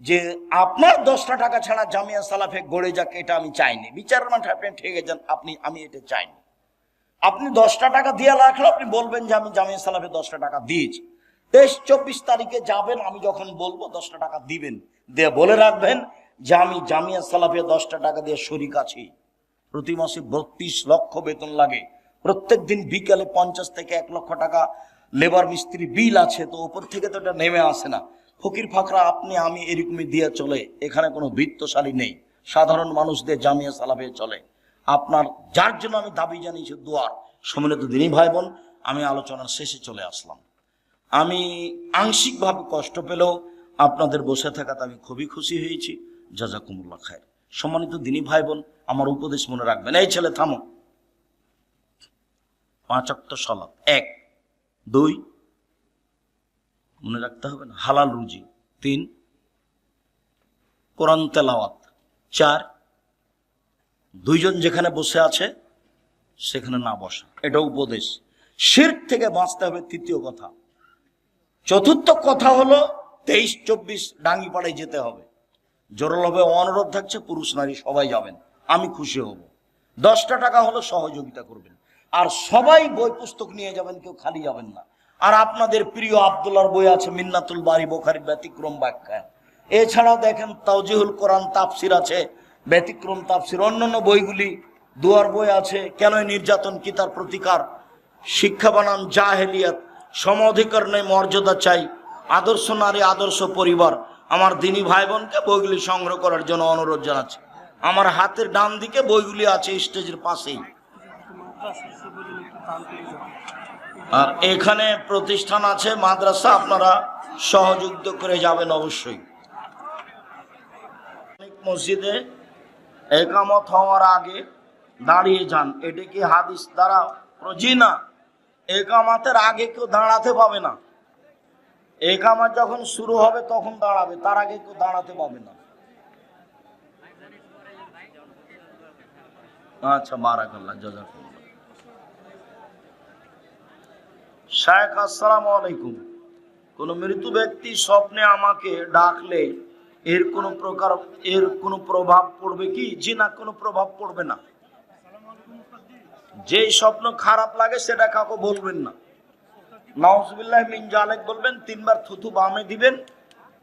যে আপনার 10টা টাকা ছাড়া জামিয়া সালাফে গড়ে যাক, এটা আমি চাইনি। বিচারের মাঠে আপনি ঠেকে যান, আমি এটা চাইনি। আপনি 10টা টাকা দিয়ে রাখলে আপনি বলবেন যে আমি জামিয়া সালাফে 10টা টাকা দিয়েছি। 23-24 তারিখে যাবেন, আমি যখন বলবো 10টা টাকা দিবেন, দিয়ে বলে রাখবেন যে আমি জামিয়া সালাফে 10টা টাকা দিয়ে শরিক আছি। প্রতি মাসে 32 লক্ষ বেতন লাগে। প্রত্যেক দিন বিকালে 50 থেকে 1 লক্ষ টাকা লেবার মিস্ত্রি বিল আছে। তো উপর থেকে তো এটা নেমে আসে না। ফকির ফাকরা আপনি আমি এরকমই দিয়ে চলে। এখানে কোনো বৃত্তশালী নেই, সাধারণ মানুষদের জামিয়া সালাফে চলে। আপনার যার জন্য আমি দাবি জানিয়েছি দোয়ার। সম্মিলিত দিনী ভাই বোন, আমি আলোচনার শেষে চলে আসলাম। আমি আংশিকভাবে কষ্ট পেলেও আপনাদের বসে থাকাতে আমি খুবই খুশি হয়েছি। জাযাকুমুল্লাহ খায়ের। সম্মানিত দিনী ভাই বোন, আমার উপদেশ মনে রাখবেন। এই ছেলে থামো। 5 ওয়াক্ত সালাত, 1, 2 মনে রাখতে হবে না, হালাল রুজি, 3 কোরআন তেলাওয়াত, 4 দুইজন যেখানে বসে আছে সেখানে না বসা, এটা উপদেশ। শিরক থেকে বাঁচতে হবে, তৃতীয় কথা। চতুর্থ কথা হলো 23-24 ডাঙ্গিপাড়ায় যেতে হবে। জোরালোভাবে অনুরোধ থাকছে, পুরুষ নারী সবাই যাবেন, আমি খুশি হব। 10টা টাকা হলো সহযোগিতা করবেন। আর সবাই বই পুস্তক নিয়ে যাবেন, কেউ খালি যাবেন না। আর আপনাদের প্রিয় আব্দুল্লাহর বই আছে, মিন্নাতুল বারি, বুখারীর ব্যতিক্রম ব্যাখ্যা। এছাড়াও দেখেন তাওজিহুল কোরআন তাফসির আছে, ব্যতিক্রম তাফসির। অন্যান্য বইগুলি, দুয়ার বই আছে, কেন নির্যাতন কি তার প্রতিকার, শিক্ষা বনাম জাহেলিয়াত, সম অধিকার নেই মর্যাদা চাই, আদর্শ নারী আদর্শ পরিবার। আমার দিনী ভাই বোনকে বইগুলি সংগ্রহ করার জন্য অনুরোধ জানাচ্ছি। আমার হাতের ডান দিকে বইগুলি আছে, স্টেজের পাশেই। আর এখানে প্রতিষ্ঠান আছে, মাদ্রাসা, আপনারা সহযোগিতা করে যাবেন অবশ্যই। মসজিদে একামত হওয়ার আগে দাঁড়িয়ে যান, এটা কি হাদিস দ্বারা? জি না, একামতের আগে কেউ দাঁড়াতে পাবে না। একামত যখন শুরু হবে তখন দাঁড়াবে, তার আগে কেউ দাঁড়াতে পাবে না। আচ্ছা, বারাকাল্লাহ, জাযাকুমুল্লাহ। শায়েখ, আসসালামু আলাইকুম। কোন মৃত ব্যক্তি স্বপ্নে আমাকে ডাকলে এর কোনো প্রভাব পড়বে কি? জি না, কোনো প্রভাব পড়বে না। যেই স্বপ্ন খারাপ লাগে সেটা কাউকে বলবেন না। নাউজুবিল্লাহ মিন জালিক বলবেন, 3 বার থুতু বামে দিবেন,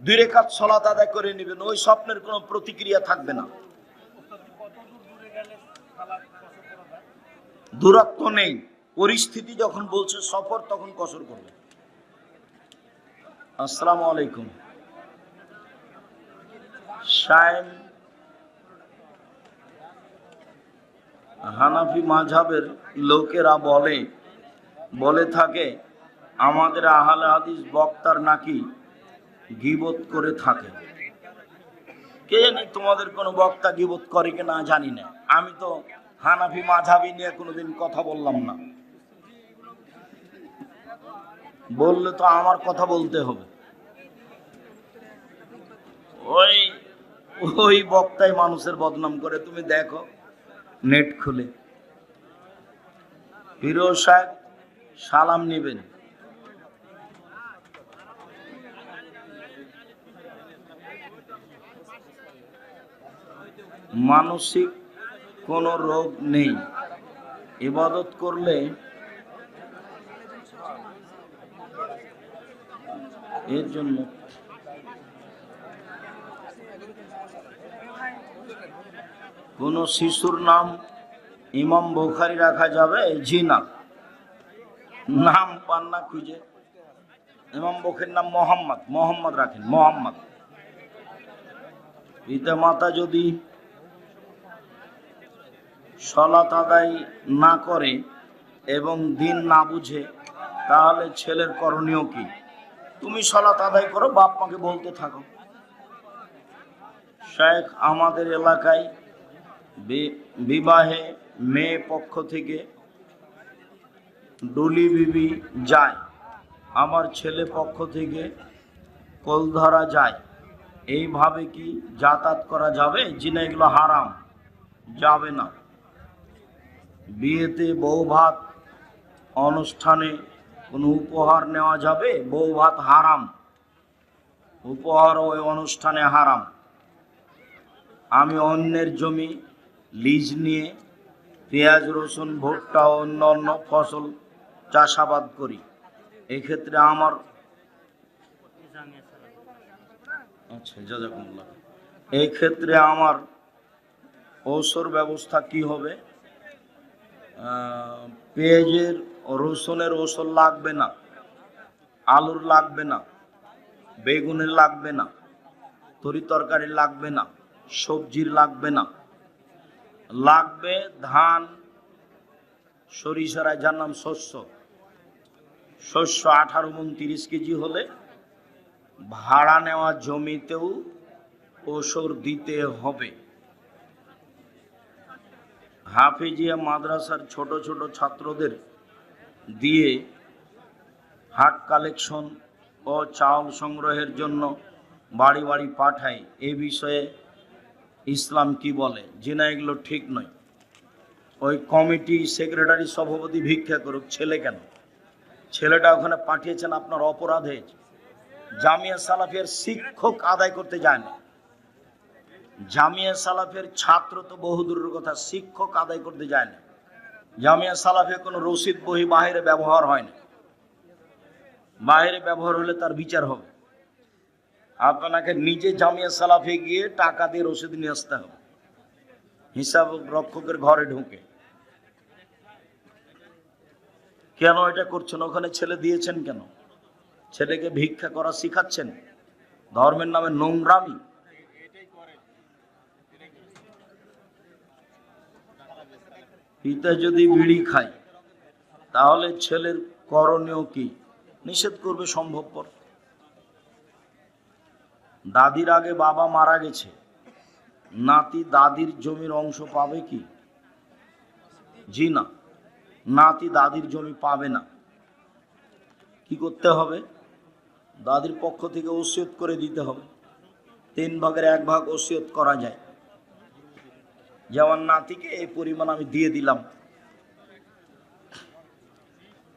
2 রাকাত সালাত আদায় করে নেবেন। ওই স্বপ্নের কোনো প্রতিক্রিয়া থাকবে না, দূরত্ব নেই। পরিস্থিতি যখন বলছে সফর, তখন কসর করবে। আসসালামু আলাইকুম। শাইম হানাফি মাযহাবের লোকেরা বলে থাকে আমাদের আহলে হাদিস বক্তার নাকি গীবত করে থাকে। কে জানি তোমাদের কোনো বক্তা গীবত করে কিনা জানি না। আমি তো হানাফি মাযহাবি নিয়ে কোনোদিন কথা বললাম না। বললে তো আমার কথা বলতে হবে। ওই বক্তাই মানুষের বদনাম করে। তুমি দেখো নেট খুলে, ফিরোজ সাহেব সালাম নেবেন। মানসিক কোনো রোগ নেই, ইবাদত করলে এর জন্য কোন শিশুর নাম ইমাম বুখারী রাখা যাবে? জি না, নাম পান না খুঁজে। ইমাম বুখারীর নাম মোহাম্মদ রাখেন, মোহাম্মদ। পিতা মাতা যদি সালাত আদায় না করে এবং দিন না বুঝে, তাহলে ছেলের করণীয় কি? তুমি সালাত আদায় করো, বাপ মাকে বলতে থাকো। শেখ আমাদের এলাকায় বিবাহে মেয়ে পক্ষ থেকে ডুলি বিবি যায়, আমার ছেলে পক্ষ থেকে কলধরা যায়। এইভাবে কি যাতায়াত করা যাবে? জি না, এগুলো হারাম, যাবে না। বিয়েতে বউ ভাত অনুষ্ঠানে কোনো উপহার নেওয়া যাবে? বউ ভাত হারাম, উপহার ওই অনুষ্ঠানে হারাম। আমি অন্যের জমি লিজ নিয়ে পেঁয়াজ রসুন ভুট্টা ও অন্য ফসল চাষাবাদ করি। এক্ষেত্রে আমার এই ক্ষেত্রে আমার ঔষধ ব্যবস্থা কি হবে? পেঁয়াজের রসুনের ঔষধ লাগবে না, আলুর লাগবে না, বেগুনের লাগবে না, তরি তরকারির লাগবে না, সবজির লাগবে না। লাগবে ধান, সরিষার, যার নাম শস্য 18-29 কেজি হলে ভাড়া নেওয়া জমিতেও ওসর দিতে হবে। হাফিজিয়া মাদ্রাসার ছোট ছোট ছাত্রদের দিয়ে হাট কালেকশন ও চাউল সংগ্রহের জন্য বাড়ি বাড়ি পাঠায়। এ বিষয়ে ইসলাম কি বলে? যে না, এগুলো ঠিক নয়। ওই কমিটি সেক্রেটারি সভাপতি ভিক্ষা করুক, ছেলে কেন? ছেলেটা ওখানে পাঠিয়েছেন, আপনার অপরাধ হয়েছে। জামিয়া সালাফিয়ার শিক্ষক আদায় করতে যায় না, জামিয়া সালাফিয়ার ছাত্র তো বহুদূরের কথা, শিক্ষক আদায় করতে যায় না। জামিয়া সালাফিয়া কোনো রসিদ বহি বাইরে ব্যবহার হয় না, বাইরে ব্যবহার হলে তার বিচার হবে। আপনাকে নিজে জামিয়া সালাফে গিয়ে টাকা দিয়ে রসিদ নিয়ে আসতে হবে, হিসাব রক্ষকের ঘরে ঢুকে। কেন এটা করছেন? ওখানে ছেলে দিয়েছেন কেন? ছেলেকে ভিক্ষা করা শিখাচ্ছেন? ধর্মের নামে নোংরামি। পিতা যদি বিড়ি খায়, তাহলে ছেলের করণীয় কি? নিষেধ করবে সম্ভবপর। দাদির আগে বাবা মারা গেছে, নাতি দাদির জমির অংশ পাবে কি? জি না, নাতি দাদির জমি পাবে না। কি করতে হবে? দাদির পক্ষ থেকে ওসিয়ত করে দিতে হবে। 3 ভাগের 1 ভাগ ওসিয়ত করা যায়, যেমন নাতিকে এই পরিমাণ আমি দিয়ে দিলাম।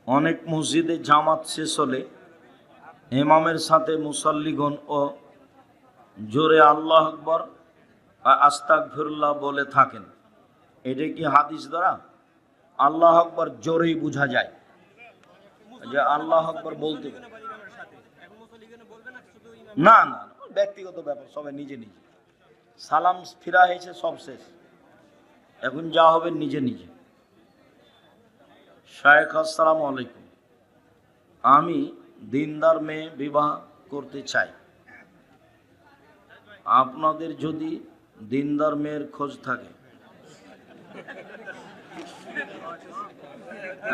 অনেক মসজিদে জামাত শেষ হলে ইমামের সাথে মুসল্লিগণ ও জোরে আল্লাহ আকবার আস্তাগফিরুল্লাহ বলে থাকেন। এটা কি হাদিস দ্বারা? আল্লাহ আকবার জোরেই বোঝা যায় যে আল্লাহ আকবার বলতে হবে। না না না, ব্যক্তিগত ব্যাপার, সবাই নিজে নিজে। সালাম ফিরা হয়েছে, সব শেষ, এখন যা হবে নিজে নিজে। শায়েখ, আসসালামু আলাইকুম, আমি দিনদার মেয়ে বিবাহ করতে চাই, আপনাদের যদি দিনদার মেয়ের খোঁজ থাকে।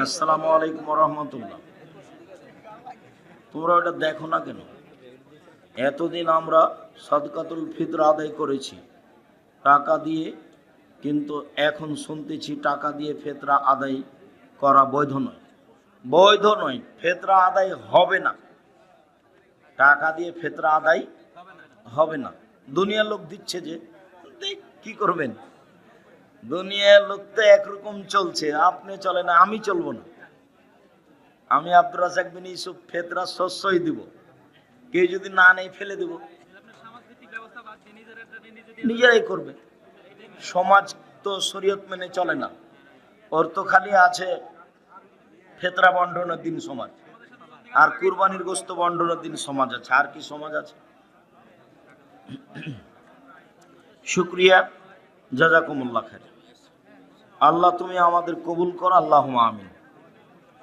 আসসালামু আলাইকুম রহমতুল্লাহ। তোমরা ওটা দেখো না কেন? এতদিন আমরা সাদকাতুল ফিতর আদায় করেছি টাকা দিয়ে, কিন্তু এখন শুনতেছি টাকা দিয়ে ফিতরা আদায় করা বৈধ নয়। বৈধ নয়, ফিতরা আদায় হবে না, টাকা দিয়ে ফিতরা আদায় হবে না। দুনিয়ার লোক দিচ্ছে যে, কি করবেন? দুনিয়ার লোক তো একরকম চলছে, আপনি চলে না, আমি চলবো না। আমি আব্দুর রাজাক বিন ইউসুফ ফিতরা শস্যই দিব, কেউ যদি না নেই ফেলে দেব, নিজেরাই করবে। সমাজ তো শরীয়ত মেনে চলে না, ওর তো খালি আছে ফিতরা বন্টনের দিন সমাজ, আর কুরবানির গোশত বন্টনের দিন সমাজ আছে, আর কি সমাজ আছে? শুকরিয়া, জাযাকুমুল্লাহ খাইর। আল্লাহ তুমি আমাদের কবুল করো, আল্লাহুম্মা আমিন।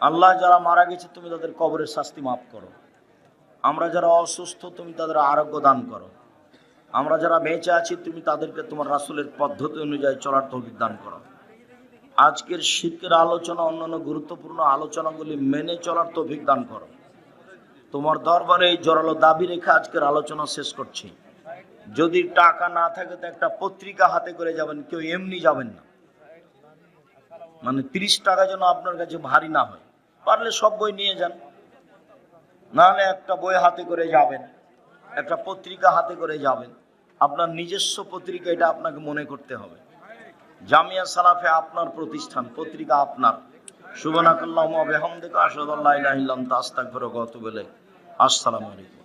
আল্লাহ, যারা মারা গেছে তুমি তাদের কবরের শাস্তি মাফ করো, আমরা যারা অসুস্থ তুমি তাদের আরোগ্য দান করো, আমরা যারা বেঁচে আছি তুমি তাদেরকে তোমার রাসূলের পদ্ধতি অনুযায়ী চলার তৌফিক দান করো। আজকের শিরকের আলোচনা, অন্যান্য গুরুত্বপূর্ণ আলোচনাগুলি মেনে চলার তৌফিক দান করো। তোমার দরবারে এই জোরালো দাবি রেখে আজকের আলোচনা শেষ করছি। যদি টাকা না থাকে তো একটা পত্রিকা হাতে করে যাবেন, কেউ এমনি যাবেন না, মানে 30 টাকা যেন আপনার কাছে ভারী না হয়। পারলে সব বই নিয়ে যান, নাহলে একটা বই হাতে করে যাবেন, একটা পত্রিকা হাতে করে যাবেন। আপনার নিজস্ব পত্রিকা, এটা আপনাকে মনে করতে হবে। জামিয়া সালাফে আপনার প্রতিষ্ঠান, পত্রিকা আপনার। সুবহানাকাল্লাহুম্মা ওয়া বিহামদিকা আশহাদু আল্লা ইলাহা ইল্লা আনতা আস্তাগফিরুকা ওয়া আতুবু ইলাইক। আসসালামু আলাইকুম।